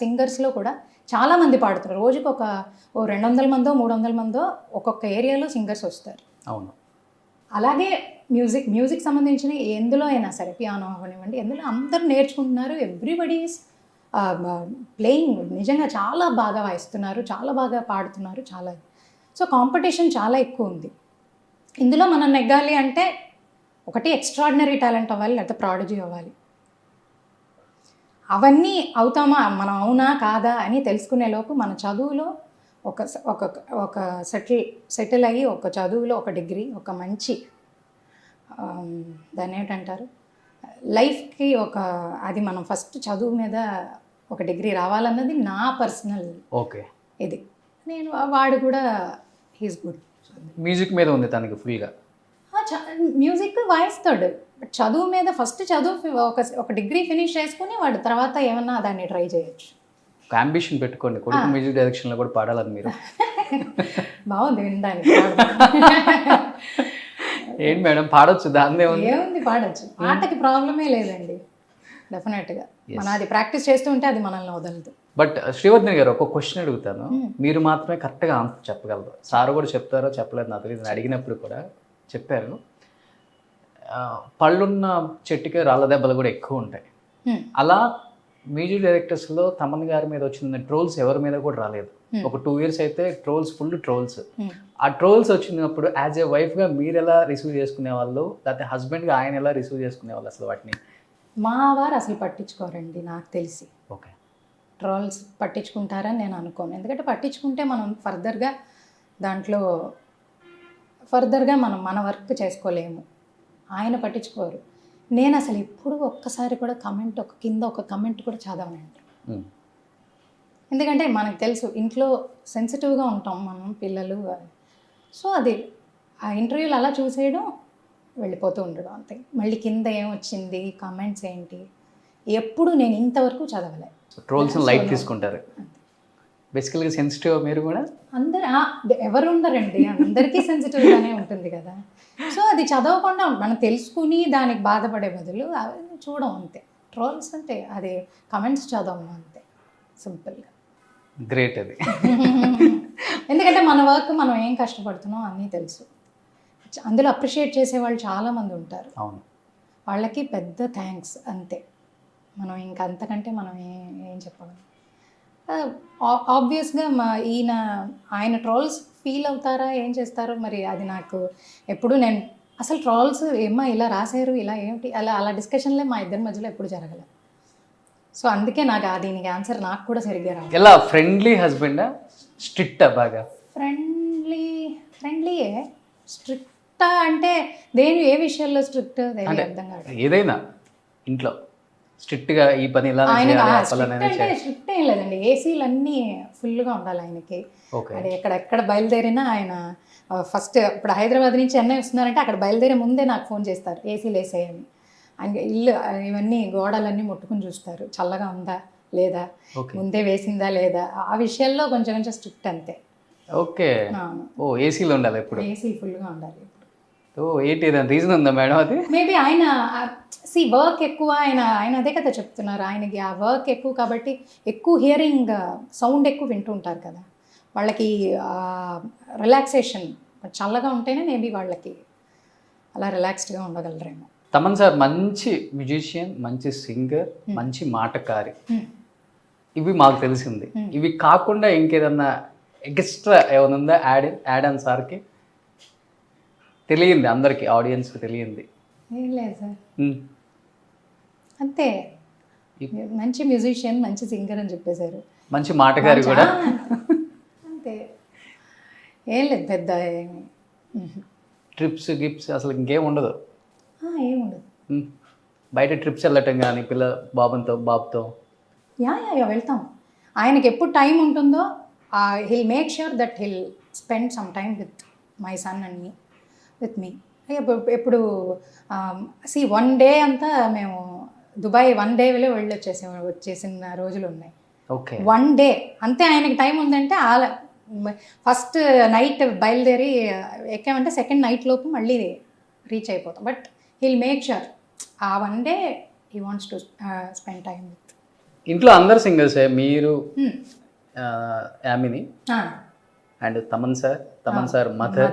సింగర్స్లో కూడా చాలామంది పాడుతున్నారు. రోజుకి ఒక 200 మందో 300 మందో ఒక్కొక్క ఏరియాలో సింగర్స్ వస్తారు. అవును. అలాగే మ్యూజిక్ సంబంధించిన ఎందులో అయినా సరే, పియానో అవనివ్వండి, ఎందులో అందరూ నేర్చుకుంటున్నారు. ఎవ్రీబడి ఈస్ ప్లేయింగ్, నిజంగా చాలా బాగా వాయిస్తున్నారు, చాలా బాగా పాడుతున్నారు, చాలా. సో కాంపిటీషన్ చాలా ఎక్కువ ఉంది. ఇందులో మనం నెగ్గాలి అంటే ఒకటి ఎక్స్ట్రాడినరీ టాలెంట్ అవ్వాలి, లేకపోతే ప్రాడజీ అవ్వాలి. అవన్నీ అవుతామా, మనం అవునా కాదా అని తెలుసుకునేలోపు మన చదువులో ఒక ఒక ఒక సెటిల్ అయ్యి ఒక చదువులో ఒక డిగ్రీ, ఒక మంచి దాన్ని ఏంటంటారు లైఫ్కి అది మనం ఫస్ట్ చదువు మీద ఒక డిగ్రీ రావాలన్నది నా పర్సనల్ ఓకే. ఇది. నేను వాడు కూడా హీస్ గుడ్. మ్యూజిక్ మీద ఉంది తనకి ఫుల్గా. మ్యూజిక్ వాయిస్తాడు, బట్ చదువు మీద ఫస్ట్ చదువు ఒక డిగ్రీ ఫినిష్ చేసుకుని వాడు తర్వాత ఏమన్నా దాన్ని ట్రై చేయొచ్చు. ఒక అంబిషన్ పెట్టుకోండి, కొడుకు మ్యూజిక్ డైరెక్షన్లో కూడా పాడాలని మీరు. బాగుంది వినడానికి. ఏంటి మేడం పాడొచ్చు, దాన్నే ఉంది. ఏముంది, పాడొచ్చు, పాటకి ప్రాబ్లమే లేదండి. డెఫినెట్గా మనం అది ప్రాక్టీస్ చేస్తూ ఉంటే అది మనల్ని వదలదు. బట్ శ్రీవర్ధన్ గారు ఒక క్వశ్చన్ అడుగుతాను, మీరు మాత్రమే కరెక్ట్గా ఆన్సర్ చెప్పగలరు. సార్ కూడా చెప్తారో చెప్పలేదు నాకు తెలియదు, నేను అడిగినప్పుడు కూడా చెప్పారు. పళ్ళున్న చెట్టుకి రాళ్ళ దెబ్బలు కూడా ఎక్కువ ఉంటాయి. అలా మ్యూజిక్ డైరెక్టర్స్లో తమన్ గారి మీద వచ్చిన ట్రోల్స్ ఎవరి మీద కూడా రాలేదు. ఒక 2 years అయితే ట్రోల్స్, ఫుల్ ట్రోల్స్. ఆ ట్రోల్స్ వచ్చినప్పుడు యాజ్ ఏ వైఫ్గా మీరు ఎలా రిసీవ్ చేసుకునే వాళ్ళు, లేకపోతే హస్బెండ్గా ఆయన ఎలా రిసీవ్ చేసుకునే వాళ్ళు అసలు వాటిని? మా వారు అసలు పట్టించుకోరండి నాకు తెలిసి. ఓకే. ట్రోల్స్ పట్టించుకుంటారని నేను అనుకోను, ఎందుకంటే పట్టించుకుంటే మనం ఫర్దర్గా మనం మన వర్క్ చేసుకోలేము. ఆయన పట్టించుకోరు. నేను అసలు ఎప్పుడు ఒక్కసారి కూడా కింద ఒక కమెంట్ కూడా చదవనండి. ఎందుకంటే మనకు తెలుసు ఇంట్లో సెన్సిటివ్గా ఉంటాం మనం, పిల్లలు. సో అది ఆ ఇంటర్వ్యూలు అలా చూసేయడం, వెళ్ళిపోతూ ఉండడం అంతే. మళ్ళీ కింద ఏమొచ్చింది, కమెంట్స్ ఏంటి, ఎప్పుడు నేను ఇంతవరకు చదవలే. ట్రోల్స్ లైట్ తీసుకుంటారు. బేసికల్గా సెన్సిటివ్ మీరు కూడా? ఎవరు ఉండరండి, అందరికీ సెన్సిటివ్గానే ఉంటుంది కదా. సో అది చదవకుండా మనం తెలుసుకుని దానికి బాధపడే బదులు చూడం అంతే. ట్రోల్స్ అంటే అది కమెంట్స్ చదవము అంతే, సింపుల్గా. గ్రేట్ అది. ఎందుకంటే మన వర్క్ మనం ఏం కష్టపడుతున్నాం అన్నీ తెలుసు. అందులో అప్రిషియేట్ చేసేవాళ్ళు చాలామంది ఉంటారు. అవును. వాళ్ళకి పెద్ద థ్యాంక్స్ అంతే. మనం ఇంకా అంతకంటే మనం ఏం చెప్పగలం. ఆబ్వియస్గా ఆయన ట్రోల్స్ ఫీల్ అవుతారా, ఏం చేస్తారో మరి అది నాకు ఎప్పుడు, నేను అసలు ట్రోల్స్ ఏమ్మా ఇలా రాశారు, ఇలా ఏమిటి, అలా డిస్కషన్లే మా ఇద్దరి మధ్యలో ఎప్పుడు జరగలేదు. సో అందుకే నాకు దీనికి ఆన్సర్ నాకు కూడా సరిగ్గా రాదు. ఎలా ఫ్రెండ్లీ హస్బెండా, స్ట్రిక్టా? బాగా ఫ్రెండ్లీయే. స్ట్రిక్టా అంటే ఏ విషయాల్లో స్ట్రిక్ట్ అర్థం కాదు. ఏదైనా ఇంట్లో స్ట్రిక్ట్గా ఈ పని ఇలా స్ట్రిక్ట్ ఏం లేదండి. ఏసీలు అన్నీ ఫుల్గా ఉండాలి ఆయనకి. అది ఎక్కడ బయలుదేరినా ఆయన ఫస్ట్ ఇప్పుడు హైదరాబాద్ నుంచి చెన్నై వస్తున్నారంటే అక్కడ బయలుదేరే ముందే నాకు ఫోన్ చేస్తారు, ఏసీలు వేసేయని. ఆయన ఇల్లు ఇవన్నీ గోడలన్నీ ముట్టుకుని చూస్తారు, చల్లగా ఉందా లేదా, ముందే వేసిందా లేదా. ఆ విషయాల్లో కొంచెం స్ట్రిక్ట్ అంతే. ఓకే. ఓ ఏసీలో ఉండాలి ఎప్పుడు, ఏసీ ఫుల్గా ఉండాలి. ఓ ఏంటి రీజన్ ఉందా మేడం అది? మేబీ ఆయన వర్క్ ఎక్కువ, ఆయన అదే కదా చెప్తున్నారు, ఆయనకి ఆ వర్క్ ఎక్కువ కాబట్టి ఎక్కువ హియరింగ్ సౌండ్ ఎక్కువ వింటూ ఉంటారు కదా, వాళ్ళకి రిలాక్సేషన్ చల్లగా ఉంటేనే మేబీ వాళ్ళకి అలా రిలాక్స్డ్గా ఉండగలరేమో. తమన్ సార్ మంచి మ్యూజిషియన్, మంచి సింగర్, మంచి మాటకారి, ఇవి మాకు తెలిసింది. ఇవి కాకుండా ఇంకేదన్నా ఎక్స్ట్రా ఏమైనా ఉందా యాడ్ ఆన్ సార్కి? తెలియంది అందరికి, ఆడియన్స్కి తెలియంది ఏం లేదు సార్, అంతే. మంచి మ్యూజిషియన్, మంచి సింగర్ అని చెప్పేశారు, మంచి మాటగారి కూడా అంతే. ఏం లేదు పెద్ద ట్రిప్స్ గిప్స్ అసలు ఇంకేం ఉండదు? ఏముండదు. బయట ట్రిప్స్ వెళ్ళటం కానీ బాబుతో యా వెళ్తాం. ఆయనకి ఎప్పుడు టైం ఉంటుందో he'll make sure that he'll spend some time with my son and with me. ఎప్పుడు వన్ డే అంతా మేము దుబాయ్ 1 day వచ్చేసిన రోజులు ఉన్నాయి. ఓకే. 1 day అంతే ఆయనకి టైం ఉందంటే ఫస్ట్ నైట్ బయలుదేరి ఎక్కామంటే సెకండ్ నైట్ లోపు మళ్ళీ రీచ్ అయిపోతాం. బట్ హిల్ మేక్ ష్యూర్ ఆ 1 day he wants to spend time with. ఇంట్లో అందరు సింగర్సే, మీరు, Yamini and Thaman sir mother,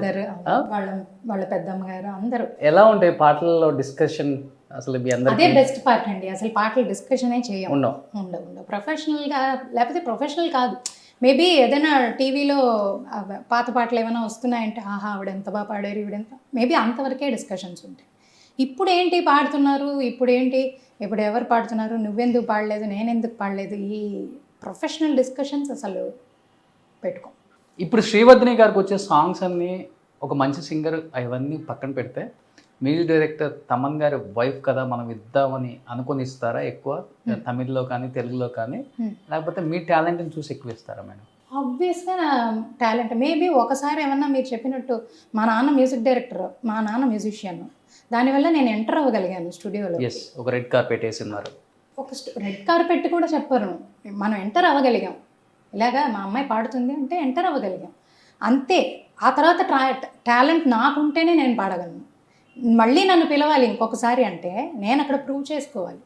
వాళ్ళ పెద్దమ్మ గారు అందరూ. ఎలా ఉంటాయి పాటలలో డిస్కషన్? అసలు మీ అందరూ అదే బెస్ట్ పార్ట్ అండి. అసలు పాటలు డిస్కషనే ఉండవు. ప్రొఫెషనల్గా లేకపోతే ప్రొఫెషనల్ కాదు, మేబీ ఏదైనా టీవీలో పాత పాటలు ఏమైనా వస్తున్నాయంటే ఆహా ఆవిడ ఎంత బాగా పాడారు ఈవిడెంత, మేబీ అంతవరకే డిస్కషన్స్ ఉంటాయి. ఇప్పుడు ఏంటి పాడుతున్నారు, ఇప్పుడు ఎవరు పాడుతున్నారు, నువ్వెందుకు పాడలేదు, నేనెందుకు పాడలేదు, ఈ ప్రొఫెషనల్ డిస్కషన్స్ అసలు పెట్టుకో. ఇప్పుడు శ్రీవర్ధిని గారికి వచ్చే సాంగ్స్ అన్నీ ఒక మంచి సింగర్ అవన్నీ పక్కన పెడితే మ్యూజిక్ డైరెక్టర్ తమన్ గారి వైఫ్ కదా మనం ఇద్దామని అనుకుని ఇస్తారా ఎక్కువ, తమిళ్లో కానీ తెలుగులో కానీ, లేకపోతే మీ టాలెంట్ని చూసి ఎక్కువ ఇస్తారా మేడం? ఆబ్వియస్గా నా టాలెంట్ మేబీ ఒకసారి ఏమన్నా మీరు చెప్పినట్టు మా నాన్న మ్యూజిక్ డైరెక్టర్, మా నాన్న మ్యూజిషియన్, దానివల్ల నేను ఎంటర్ అవ్వగలిగాను స్టూడియోలో. ఎస్, ఒక రెడ్ కార్పెట్ వేసిన్నారు. ఒక రెడ్ కార్పెట్ కూడా చెప్పరు, మనం ఎంటర్ అవ్వగలిగాం. ఇలాగా మా అమ్మాయి పాడుతుంది అంటే ఎంటర్ అవ్వగలిగాం అంతే. ఆ తర్వాత టాలెంట్ నాకుంటేనే నేను పాడగలను. మళ్ళీ నన్ను పిలవాలి ఇంకొకసారి అంటే నేను అక్కడ ప్రూవ్ చేసుకోవాలి,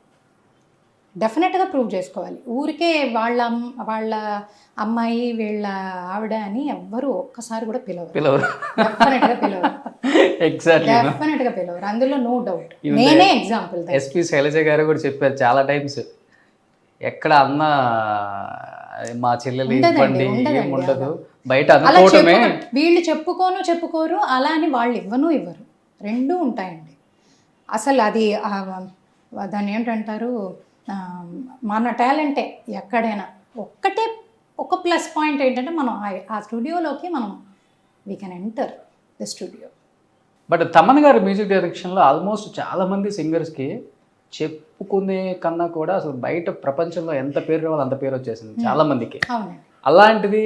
డెఫినెట్గా ప్రూవ్ చేసుకోవాలి. ఊరికే వాళ్ళ అమ్మాయి వీళ్ళ ఆవిడ అని ఎవ్వరు ఒక్కసారి కూడా పిలవరు. డెఫినెట్గా పిలవరు. ఎగ్జాక్ట్లీ, డెఫినెట్గా పిలవరు, అందులో నో డౌట్. నేనే ఎగ్జాంపుల్. ఎస్పి శైలజ గారు కూడా చెప్పారు చాలా టైమ్స్, ఎక్కడ అన్న మా చెల్లెలు ఇవ్వండి ఏముండదు బయట అనుకోవటమే. వీళ్ళు చెప్పుకోరు, అలా అని వాళ్ళు ఇవ్వరు, రెండూ ఉంటాయండి. అసలు అది దాన్ని ఏంటంటారు, మన టాలెంటే ఎక్కడైనా. ఒక ప్లస్ పాయింట్ ఏంటంటే మనం ఆ స్టూడియోలోకి we can enter the studio. But Thaman గారి మ్యూజిక్ డైరెక్షన్లో ఆల్మోస్ట్ చాలామంది సింగర్స్కి చెప్పుకునే కన్నా కూడా అసలు బయట ప్రపంచంలో ఎంత పేరు రావాలో అంత పేరు వచ్చేసింది చాలామందికి. అవునండి. అలాంటిది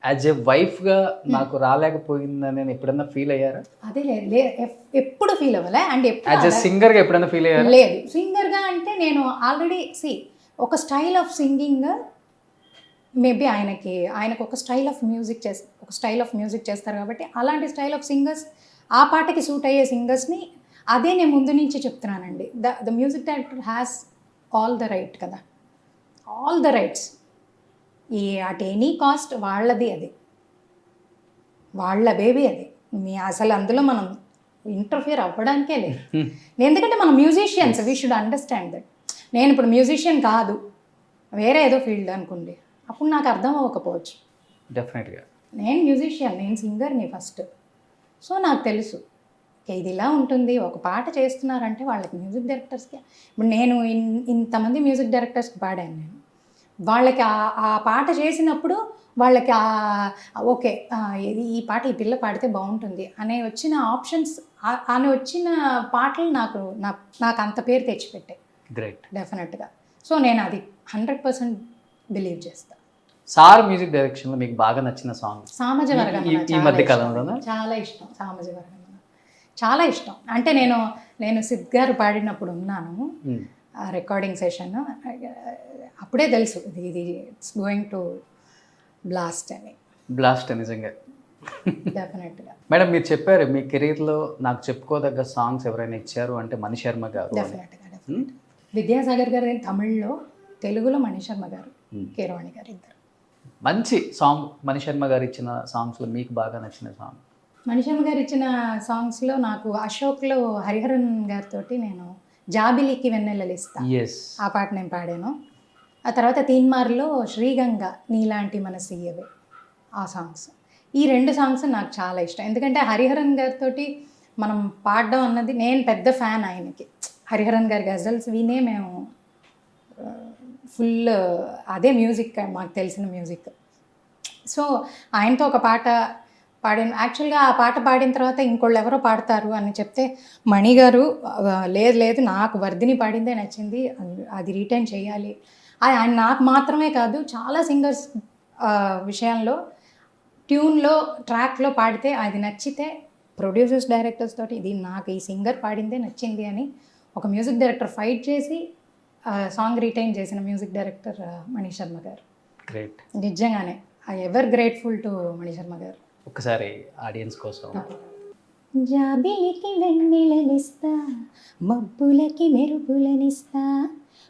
యాజ్ ఎ వైఫ్గా నాకు రాలేకపోయిందని ఎప్పుడన్నా ఫీల్ అయ్యారా? అదే ఎప్పుడు ఫీల్ అవ్వలే. అండ్ యాజ్ ఎ సింగర్గా ఎప్పుడన్నా ఫీల్ అయ్యారా? లేదు, సింగర్గా అంటే నేను ఆల్రెడీ ఒక స్టైల్ ఆఫ్ సింగింగ్ మేబీ ఆయనకు ఒక స్టైల్ ఆఫ్ మ్యూజిక్ చేస్తారు కాబట్టి అలాంటి స్టైల్ ఆఫ్ సింగర్స్, ఆ పాటకి సూట్ అయ్యే సింగర్స్ని అదే నేను ముందు నుంచి చెప్తున్నానండి. The music director has all the right కదా, all the rights. At any cost వాళ్ళది, అది వాళ్ళ బేబీ, అది అసలు అందులో మనం ఇంటర్ఫియర్ అవ్వడానికే లేదు. ఎందుకంటే మనం musicians, we should understand that. నేను ఇప్పుడు మ్యూజిషియన్ కాదు, వేరే ఏదో ఫీల్డ్ అనుకోండి, అప్పుడు నాకు అర్థం అవ్వకపోవచ్చు. డెఫినెట్గా నేను మ్యూజిషియన్, నేను సింగర్ని ఫస్ట్. సో నాకు తెలుసు ఇది ఇలా ఉంటుంది. ఒక పాట చేస్తున్నారంటే వాళ్ళకి మ్యూజిక్ డైరెక్టర్స్కి, ఇప్పుడు నేను ఇంతమంది మ్యూజిక్ డైరెక్టర్స్కి పాడాను నేను, వాళ్ళకి ఆ పాట చేసినప్పుడు వాళ్ళకి ఓకే ఈ పాట ఈ పిల్ల పాడితే బాగుంటుంది అనే వచ్చిన ఆప్షన్స్, అని వచ్చిన పాటలు నాకు అంత పేరు తెచ్చిపెట్టాయి. గ్రేట్, డెఫినెట్గా. సో నేను అది 100% బిలీవ్ చేస్తాను. సార్ మ్యూజిక్ డైరెక్షన్లో మీకు బాగా నచ్చిన సాంగ్? సామాజ వర్గం ఈ మధ్య కాలంలో చాలా ఇష్టం. సామాజ వర్గం చాలా ఇష్టం. అంటే నేను సిద్ గారు పాడినప్పుడు ఉన్నాను రికార్డింగ్ సెషన్, అప్పుడే తెలుసు ఇది ఇట్స్ గోయింగ్ టు బ్లాస్ట్ నిజంగా. డెఫినెట్గా. మేడం, మీరు చెప్పారు మీ కెరీర్లో నాకు చెప్పుకోదగ్గ సాంగ్స్ ఎవరైనా ఇచ్చారు అంటే మణిశర్మ గారు. డెఫినెట్గా. విద్యాసాగర్ గారు తమిళ్లో, తెలుగులో మణిశర్మ గారు, కీరవాణి గారు ఇద్దరు. మంచి సాంగ్ మణిశర్మ గారు ఇచ్చిన సాంగ్స్లో మీకు బాగా నచ్చిన సాంగ్? మణిశర్మ గారు ఇచ్చిన సాంగ్స్లో నాకు అశోక్లో హరిహరన్ గారితో నేను జాబిలికి వెన్నెలలిస్తా, ఆ పాట నేను పాడాను. ఆ తర్వాత తీన్మార్లో శ్రీగంగ నీలాంటి మనసీయవే, ఆ సాంగ్స్. ఈ 2 సాంగ్స్ నాకు చాలా ఇష్టం. ఎందుకంటే హరిహరన్ గారితో మనం పాడడం అన్నది, నేను పెద్ద ఫ్యాన్ ఆయనకి. హరిహరన్ గారి గజల్స్ వినే మేము ఫుల్ అదే మ్యూజిక్, మాకు తెలిసిన మ్యూజిక్. సో ఆయనతో ఒక పాట పాడాను. యాక్చువల్గా ఆ పాట పాడిన తర్వాత ఇంకోళ్ళు ఎవరో పాడతారు అని చెప్తే మణి గారు లేదు నాకు వర్ధిని పాడిందే నచ్చింది, అది రిటైన్ చేయాలి. ఆయన నాకు మాత్రమే కాదు చాలా సింగర్స్ విషయంలో ట్యూన్లో ట్రాక్లో పాడితే అది నచ్చితే ప్రొడ్యూసర్స్ డైరెక్టర్స్ తోటి ఇది నాకు ఈ సింగర్ పాడిందే నచ్చింది అని ఒక మ్యూజిక్ డైరెక్టర్ ఫైట్ చేసి సాంగ్ రిటైన్ చేసిన music director Manisharma garu. Great, నిజంగానే I ever grateful to Manisharma garu. ఒకసారి ఆడియన్స్ కోసం. జాబిలికి వెన్నెలనిస్తా, మబ్బులకి మెరుపులనిస్తా,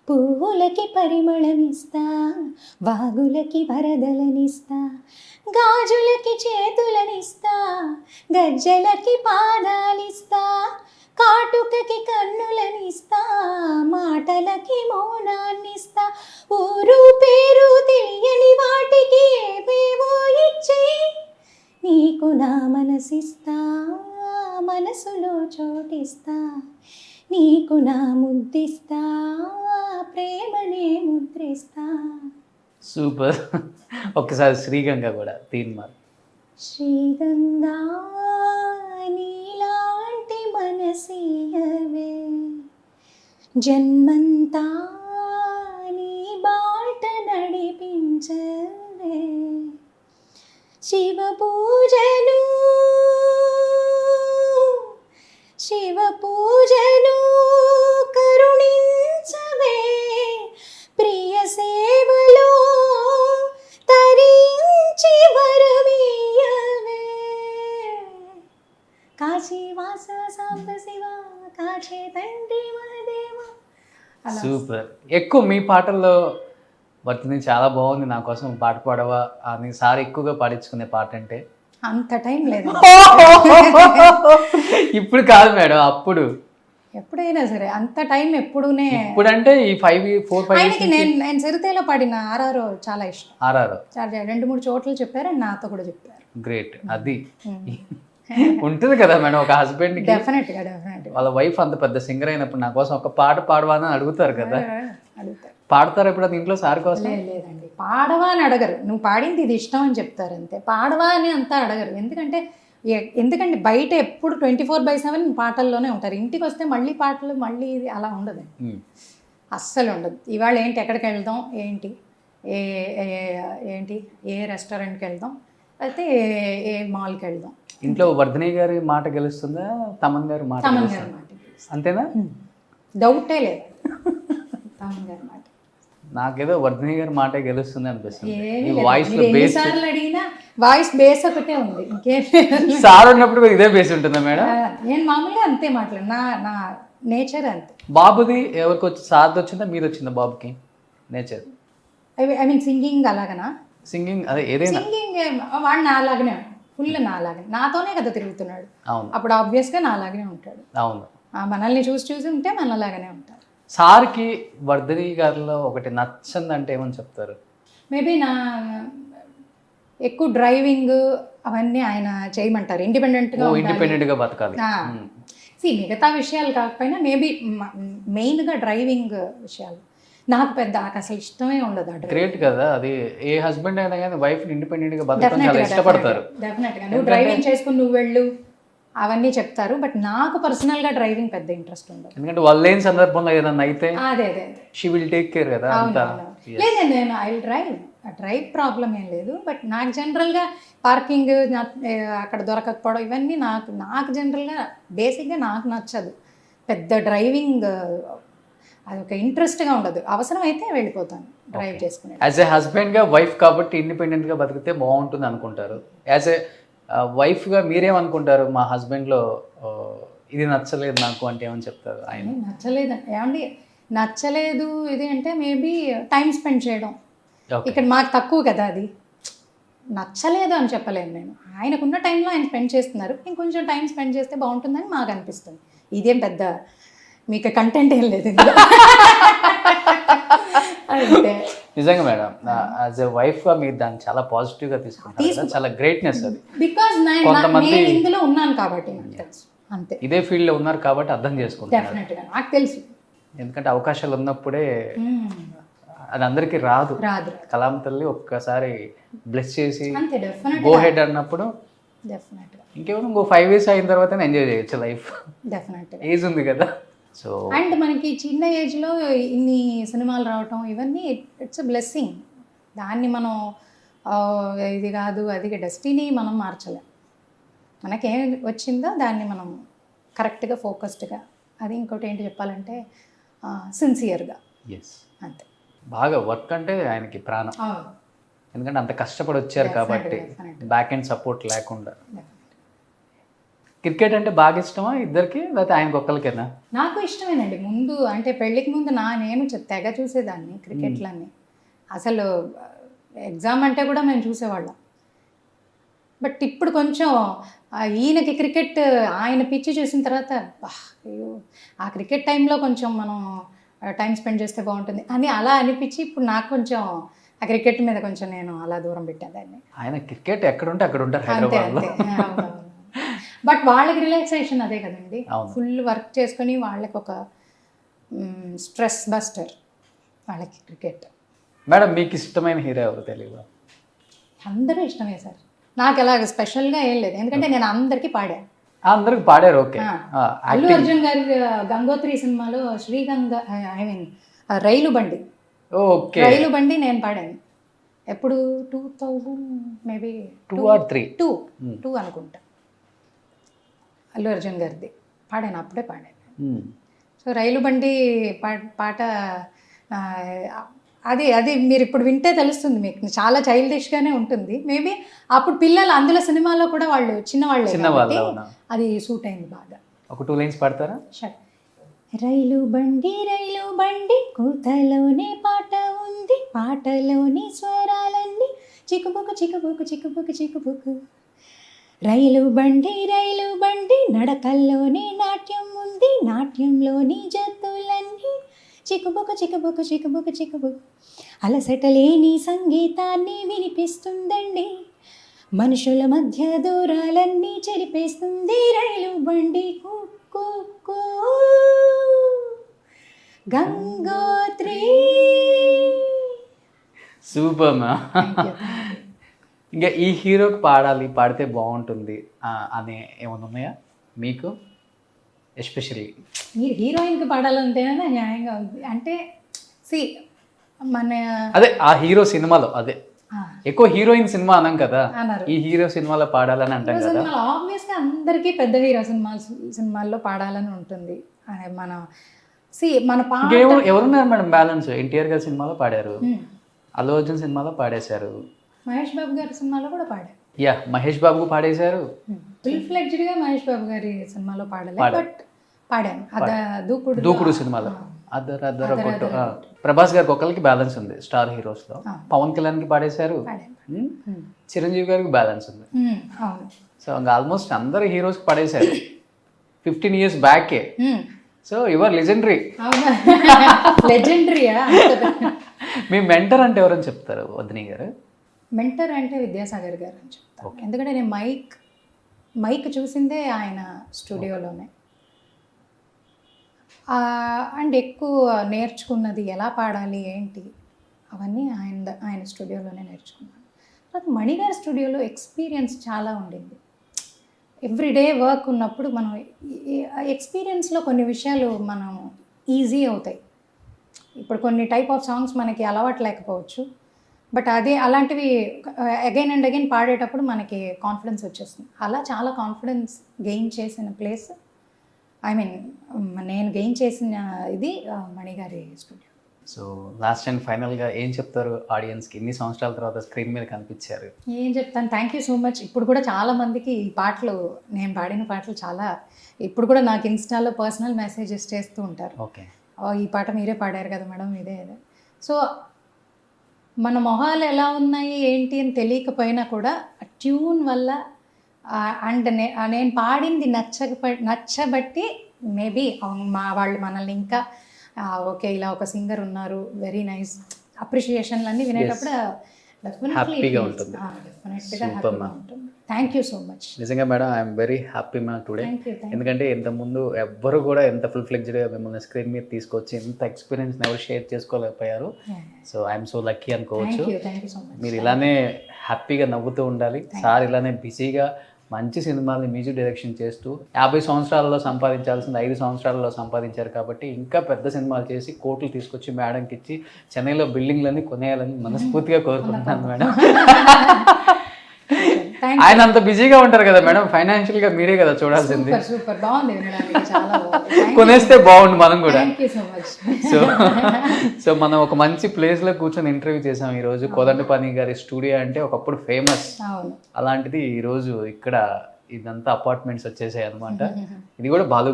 పువ్వులకి పరిమళమిస్తా, వాగులకి వరదలనిస్తా, గాజులకి చేతులనిస్తా, గజ్జలకి పాదాలిస్తా, కాటుకకి కన్నులనిస్తా, మాటలకి మౌనాన్నిస్తా, ఊరు పేరు తెలియని వాటికి మనసిస్తా మనసులో చోటిస్తా నీకు నా ముద్దిస్తా ప్రేమనే ముద్రిస్తా. సూపర్. ఒక్కసారి శ్రీగంగా కూడా తీన్మార్. శ్రీగంగా నీలాంటి మనసీయవే జన్మంతా నీ బాట నడిపించవే శివ పూజలు కరుణించవే ప్రియ సేవలో తరించి వరమీయవే కాశీవాస సాంబ శివ కాశీ తండ్రి మహదేవ. సూపర్. ఎక్కువ మీ పాటల్లో వర్తిని చాలా బాగుంది, నా కోసం పాట పాడవా అని సార్ ఎక్కువగా పాడించుకునే పాట అంటే? అంత టైం లేదు. ఇప్పుడు కాదు మేడం, అప్పుడు ఎప్పుడైనా సరే అంత టైం ఎప్పుడునే. ఇప్పుడంటే ఈ 4-5 ఆయనకి నేను సిరితేలో పాడిన ఆర్ఆర్ చాలా ఇష్టం. ఆర్ఆర్ చాలా 2-3 చోట్ల చెప్పారు అండ్ నాతో కూడా చెప్పారు. గ్రేట్. అది ఉంటుంది కదా మేడం, ఒక హస్బెండ్ డెఫినెట్ గా వాళ్ళ వైఫ్ అంత పెద్ద సింగర్ అయినప్పుడు నా కోసం ఒక పాట పాడవా అని అడుగుతారు కదా. అడుగుతారు. పాడతారు ఇప్పుడు అది ఇంట్లో సార్ కోసం? లేదండి, పాడవా అని అడగరు. నువ్వు పాడింది ఇది ఇష్టం అని చెప్తారు అంతే. పాడవా అని అంతా అడగరు. ఎందుకంటే బయట ఎప్పుడు 24/7 పాటల్లోనే ఉంటారు. ఇంటికి వస్తే మళ్ళీ పాటలు మళ్ళీ ఇది అలా ఉండదు, అస్సలు ఉండదు. ఇవాళ ఏంటి, ఎక్కడికి వెళ్దాం, ఏంటి ఏ రెస్టారెంట్కి వెళ్దాం, అయితే ఏ మాల్కి వెళ్దాం. ఇంట్లో వర్ధని గారి మాట గెలుస్తుందా, తమన్ గారి మాట? తమన్ గారి మాట అంతేనా? డౌటే లేదు. తమన్ గారి మాట. నాకేదో వర్ధని గారి మాట గెలుస్తుంది అనిపిస్తుంది. ఏమీ ఈ లేదు. వాయిస్ లో మీరు బేస్ ఎన్నిసార్లు అడిగినా వాయిస్ బేస్ ఒకటే ఉంది, ఇంకేం లేదు. సార్ ఉన్నప్పుడు కూడా ఇదే బేస్ ఉంటుందా మేడం? నేను మామూలుగా అంతే మాట్లాడు, నా నేచర్ అంతే. బాబుది ఎవరికి వచ్చి సార్ది వచ్చిందా మీది వచ్చిందా బాబుకి నేచర్? ఐ మీన్ సింగింగ్ అలాగనా? సింగింగ్ అదే ఏదైనా? సింగింగ్ వాడు నాలాగనే, ఫుల్ నాలాగనే, నాతోనే కదా తిరుగుతున్నాడు. అవును. అప్పుడు ఆబ్వియస్గా నాలాగనే ఉంటాడు. అవును. మనల్ని చూసి ఉంటే మనలాగానే ఉంటారు. సార్కి వర్ధని గారిలో ఒకటి నచ్చందంటే ఏమని చెప్తారు? మేబీ ఎక్కువ డ్రైవింగ్ అవన్నీ ఆయన చేయమంటారు. ఇండిపెండెంట్గా బతకాలి. మిగతా విషయాలు కాకపోయినా మేబీ మెయిన్గా డ్రైవింగ్ విషయాలు నాకు అసలు ఇష్టమే ఉండదు. గ్రేట్ కదా అది. ఏ హస్బెండ్ అయినా కానీ వైఫ్ ఇండిపెండెంట్ గా బతకడం చాలా ఇష్టపడతారు. డెఫినెట్గా నువ్వు డ్రైవింగ్ చేసుకుని నువ్వు వెళ్ళు అవన్నీ చెప్తారు. బట్ నాకు పర్సనల్గా డ్రైవింగ్ పెద్ద ఇంట్రెస్ట్ ఉండదు. ఎందుకంటే వాళ్ళు లేని సందర్భంలో ఏదన్నా అయితే అదే షీ విల్ టేక్ కేర్ కదా. లేదు, నేను ఐ డ్రైవ్ ప్రాబ్లం ఏం లేదు. బట్ నాకు జనరల్గా పార్కింగ్ అక్కడ దొరకకపోవడం ఇవన్నీ నాకు జనరల్గా బేసిక్గా నాకు నచ్చదు. పెద్ద డ్రైవింగ్ అది ఒక ఇంట్రెస్ట్గా ఉండదు. అవసరం అయితే వెళ్ళిపోతాను డ్రైవ్ చేసుకుని. యాజ్ ఏ హస్బెండ్గా వైఫ్ కాబట్టి ఇండిపెండెంట్గా బతికితే బాగుంటుంది అనుకుంటారు. యాజ్ ఏ వైఫ్గా మీరేమనుకుంటారు? మా హస్బెండ్లో ఇది నచ్చలేదు నాకు అంటే ఏమని చెప్తారు ఆయన? నచ్చలేదు ఏమండి, నచ్చలేదు ఇది అంటే మేబీ టైం స్పెండ్ చేయడం. ఇక్కడ మాకు తక్కువ కదా అది. నచ్చలేదు అని చెప్పలేను నేను. ఆయనకున్న టైంలో ఆయన స్పెండ్ చేస్తున్నారు, ఇంకొంచెం టైం స్పెండ్ చేస్తే బాగుంటుందని మాకు అనిపిస్తుంది. ఇదేం పెద్ద మీకు కంటెంట్ ఏం లేదు. అంటే నిజంగా మేడం, యాజ్ ఎ వైఫ్గా మీరు దాన్ని చాలా పాజిటివ్గా తీసుకుంటారు. చాలా గ్రేట్నెస్ అది. బికాజ్ నేను ఇందులో ఉన్నాను కాబట్టి నాకు తెలుసు. అంతే, ఇదే ఫీల్డ్లో ఉన్నారు కాబట్టి అర్థం చేసుకుంటారు. డెఫినెట్గా నాకు తెలుసు. ఎందుకంటే అవకాశాలు ఉన్నప్పుడే అది అందరికీ రాదు. కలాం తల్లి ఒక్కసారి బ్లెస్ చేసి గో హెడ్ అన్నప్పుడు ఇంకేమో ఇంకో 5 years అయిన తర్వాత ఎంజాయ్ చేయొచ్చు లైఫ్. డెఫినెట్గా ఏజ్ ఉంది కదా. సో అండ్ మనకి చిన్న ఏజ్లో ఇన్ని సినిమాలు రావటం ఇవన్నీ ఇట్స్ ఎ బ్లెస్సింగ్. దాన్ని మనం ఇది కాదు అది డెస్టినీ మనం మార్చలేం. మనకేం వచ్చిందో దాన్ని మనం కరెక్ట్గా ఫోకస్డ్గా, అది ఇంకోటి ఏంటి చెప్పాలంటే సిన్సియర్గా. అంతే. బాగా వర్క్ అంటే ఆయనకి ప్రాణం. ఎందుకంటే అంత కష్టపడి వచ్చారు కాబట్టి, బ్యాక్ అండ్ సపోర్ట్ లేకుండా. క్రికెట్ అంటే బాగా ఇష్టమా ఇద్దరికి, లేకపోతే ఆయనకు ఒక్కరికేనా? నాకు ఇష్టమేనండి. ముందు అంటే పెళ్ళికి ముందు నేను తెగ చూసేదాన్ని క్రికెట్లన్నీ. అసలు ఎగ్జామ్ అంటే కూడా మేము చూసేవాళ్ళం. బట్ ఇప్పుడు కొంచెం ఈయనకి క్రికెట్ ఆయన పిచ్చి చూసిన తర్వాత అయ్యో ఆ క్రికెట్ టైంలో కొంచెం మనం టైం స్పెండ్ చేస్తే బాగుంటుంది అని అలా అనిపించి ఇప్పుడు నాకు కొంచెం ఆ క్రికెట్ మీద కొంచెం నేను అలా దూరం పెట్టాను దాన్ని. ఆయన క్రికెట్ ఎక్కడ ఉంటే అక్కడ ఉంటారు హైదరాబాద్లో. బట్ వాళ్ళకి రిలాక్సేషన్ అదే కదండి, అవును. ఫుల్ వర్క్ చేసుకొని వాళ్ళకి ఒక స్ట్రెస్ బస్టర్ వాళ్ళకి క్రికెట్. మేడం మీకు ఇష్టమైన హీరో ఎవరు తెలుగులో? అందరూ ఇష్టమే సార్, నాకు ఎలాగ స్పెషల్గా ఏం లేదు, ఎందుకంటే నేను అందరికీ పాడాను. అందరికి పాడారు, ఓకే. అల్లు అర్జున్ గారి గంగోత్రి సినిమాలో శ్రీగంగ, ఐ మీన్ రైలు బండి, ఓకే. రైలు బండి నేను పాడాను ఎప్పుడు 2000 మేబీ 2 or 3 టూ అనుకుంటా, అల్లు అర్జున్ గారిది పాడాను, అప్పుడే పాడాను. సో రైలు బండి పాట ఆ, అది మీరు ఇప్పుడు వింటే తెలుస్తుంది మీకు, చాలా చైల్డిష్గానే ఉంటుంది మేబీ. అప్పుడు పిల్లలు అందులో సినిమాలో కూడా వాళ్ళు చిన్నవాళ్ళే కాబట్టి అది సూట్ అయింది బాగా. ఒక 2 లైన్స్ పాడతారా? రైలు బండి కూతలోనే పాట ఉంది, పాటలోని స్వరాలన్నీ చిక్కుబుకు చిక్కుబుకు చిక్కుబుకు చిక్కుబుకు. రైలు బండి నడకల్లోనే నాట్యం ఉంది, నాట్యంలోని జత్తులన్నీ చిక్కుబుకు చిక్కుబుకు చిక్కుబుకు చిక్కుబుకు. అలసటలేని సంగీతాన్ని వినిపిస్తుందండి, మనుషుల మధ్య దూరాలన్నీ చెరిపేస్తుంది. రైలు బండి కుక్కు గంగోత్రి. సూపర్ మా. ఇంకా ఈ హీరోకి పాడితే బాగుంటుంది అనే ఏమైనా ఉన్నాయా మీకు ఎస్పెషల్లీ? మీరు హీరోయిన్కి పాడాలంటేనే న్యాయంగా ఉంది, అంటే సి మన అదే ఆ హీరో సినిమాలో, అదే ఎక్కువ హీరోయిన్ సినిమా అనం కదా, ఈ హీరో సినిమాలో పాడాలని అంటాం కదా. ఆబ్వియస్గా అందరికీ పెద్ద హీరో సినిమాల్లో పాడాలని ఉంటుంది. మన మన పాట ఎవరున్నారు మేడం బ్యాలెన్స్? ఎన్టీఆర్ గారి సినిమాలో పాడారు, అల్లు అర్జున్ సినిమాలో పాడేశారు, మహేష్ బాబు గారి సినిమాలో కూడా పాడారు. యా, మహేష్ బాబు పాడేశారు. ఫుల్ ఫ్లెడ్జ్డ్గా మహేష్ బాబు గారి సినిమాలో పాడలేదు, బట్ పాడాను. దూకుడు సినిమాలో అద్దర కొట్టు. ప్రభాస్ గారికి ఒకరికి బ్యాలెన్స్ ఉంది స్టార్ హీరోస్ లో, పవన్ కళ్యాణ్ కి పాడేశారు, చిరంజీవి గారికి బ్యాలెన్స్ ఉంది. సో ఆల్మోస్ట్ అందరు హీరోస్ కి పడేశారు 15 years బ్యాకే. So your legendary. లెజెండరీయా? మీ మెంటర్ అంటే ఎవరని చెప్తారు వదిని గారు? మెంటర్ అంటే విద్యాసాగర్ గారు అని చెప్తాను, ఎందుకంటే నేను మైక్ చూసిందే ఆయన స్టూడియోలోనే, అండ్ ఎక్కువ నేర్చుకున్నది ఎలా పాడాలి ఏంటి అవన్నీ ఆయన స్టూడియోలోనే నేర్చుకున్నాను. తర్వాత మణిగారి స్టూడియోలో ఎక్స్పీరియన్స్ చాలా ఉండింది. ఎవ్రీడే వర్క్ ఉన్నప్పుడు మనం ఎక్స్పీరియన్స్లో కొన్ని విషయాలు మనం ఈజీ అవుతాయి. ఇప్పుడు కొన్ని టైప్ ఆఫ్ సాంగ్స్ మనకి అలవాటు లేకపోవచ్చు, బట్ అలాంటివి అగైన్ అండ్ అగైన్ పాడేటప్పుడు మనకి కాన్ఫిడెన్స్ వచ్చేస్తుంది. అలా చాలా కాన్ఫిడెన్స్ గెయిన్ చేసిన ప్లేస్, ఐ మీన్ నేను గెయిన్ చేసిన ఇది మణిగారి స్టూడియో. సో లాస్ట్ అండ్ ఫైనల్గా ఏం చెప్తారు ఆడియన్స్కి? ఇన్ని సంవత్సరాల తర్వాత స్క్రీన్ మీద కనిపించారు, ఏం చెప్తాను? Thank you so much. ఇప్పుడు కూడా చాలా మందికి ఈ పాటలు, నేను పాడిన పాటలు చాలా, ఇప్పుడు కూడా నాకు ఇన్స్టాలో పర్సనల్ మెసేజెస్ చేస్తూ ఉంటారు. ఓకే, ఈ పాట మీరే పాడారు కదా మేడం, ఇదే. సో మన మొహాలు ఎలా ఉన్నాయి ఏంటి అని తెలియకపోయినా కూడా ట్యూన్ వల్ల అండ్ నేను పాడింది నచ్చబట్టి మేబీ వాళ్ళు మనల్ని ఇంకా ఓకే ఇలా ఒక సింగర్ ఉన్నారు, వెరీ నైస్ అప్రిషియేషన్లు అన్నీ వినేటప్పుడు హ్యాపీగా ఉంటుంది. Thank you so much. నిజంగా madam, I'm very happy ma'am today. ఎందుకంటే ఇంతకుముందు ఎవ్వరు కూడా ఎంత ఫుల్ ఫ్లెడ్జ్డ్గా మిమ్మల్ని స్క్రీన్ మీద తీసుకొచ్చి ఇంత ఎక్స్పీరియన్స్ ఎవరు షేర్ చేసుకోలేకపోయారు. సో ఐఎమ్ సో లక్కీ అనుకోవచ్చు. మీరు ఇలానే హ్యాపీగా నవ్వుతూ ఉండాలి. సార్ ఇలానే బిజీగా మంచి సినిమాల్ని మ్యూజిక్ డైరెక్షన్ చేస్తూ 50 సంవత్సరాలలో సంపాదించాల్సింది 5 సంవత్సరాలలో సంపాదించారు. కాబట్టి ఇంకా పెద్ద సినిమాలు చేసి కోట్లు తీసుకొచ్చి మేడంకి ఇచ్చి చెన్నైలో బిల్డింగ్లన్నీ కొనేయాలని మనస్ఫూర్తిగా కోరుకుంటున్నాను మేడం. ఆయన అంత బిజీగా ఉంటారు కదా మేడం, ఫైనాన్షియల్ గా మీరే కదా చూడాల్సింది. కొనేస్తే బాగుండు మనం కూడా. సో మనం ఒక మంచి ప్లేస్ లో కూర్చొని ఇంటర్వ్యూ చేసాం ఈ రోజు. కోదండపాణి గారి స్టూడియో అంటే ఒకప్పుడు ఫేమస్, అలాంటిది ఈ రోజు ఇక్కడ ఇదంతా అపార్ట్మెంట్స్ వచ్చేసాయి అనమాట. ఇది కూడా బాలు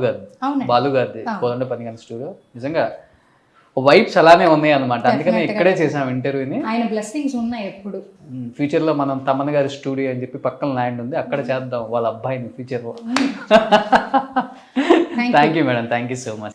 గారిది కోదండపాణి గారి స్టూడియో. నిజంగా వైబ్స్ అలానే ఉన్నాయి అనమాట, అందుకని ఇక్కడే చేసాం ఇంటర్వ్యూని. ఆయన బ్లెస్సింగ్స్ ఉన్నాయి ఎప్పుడు. ఫ్యూచర్ లో మనం తమన్ గారి స్టూడియో అని చెప్పి పక్కన ల్యాండ్ ఉంది, అక్కడ చేద్దాం వాళ్ళ అబ్బాయిని ఫ్యూచర్ లో. Thank you madam, thank you so much.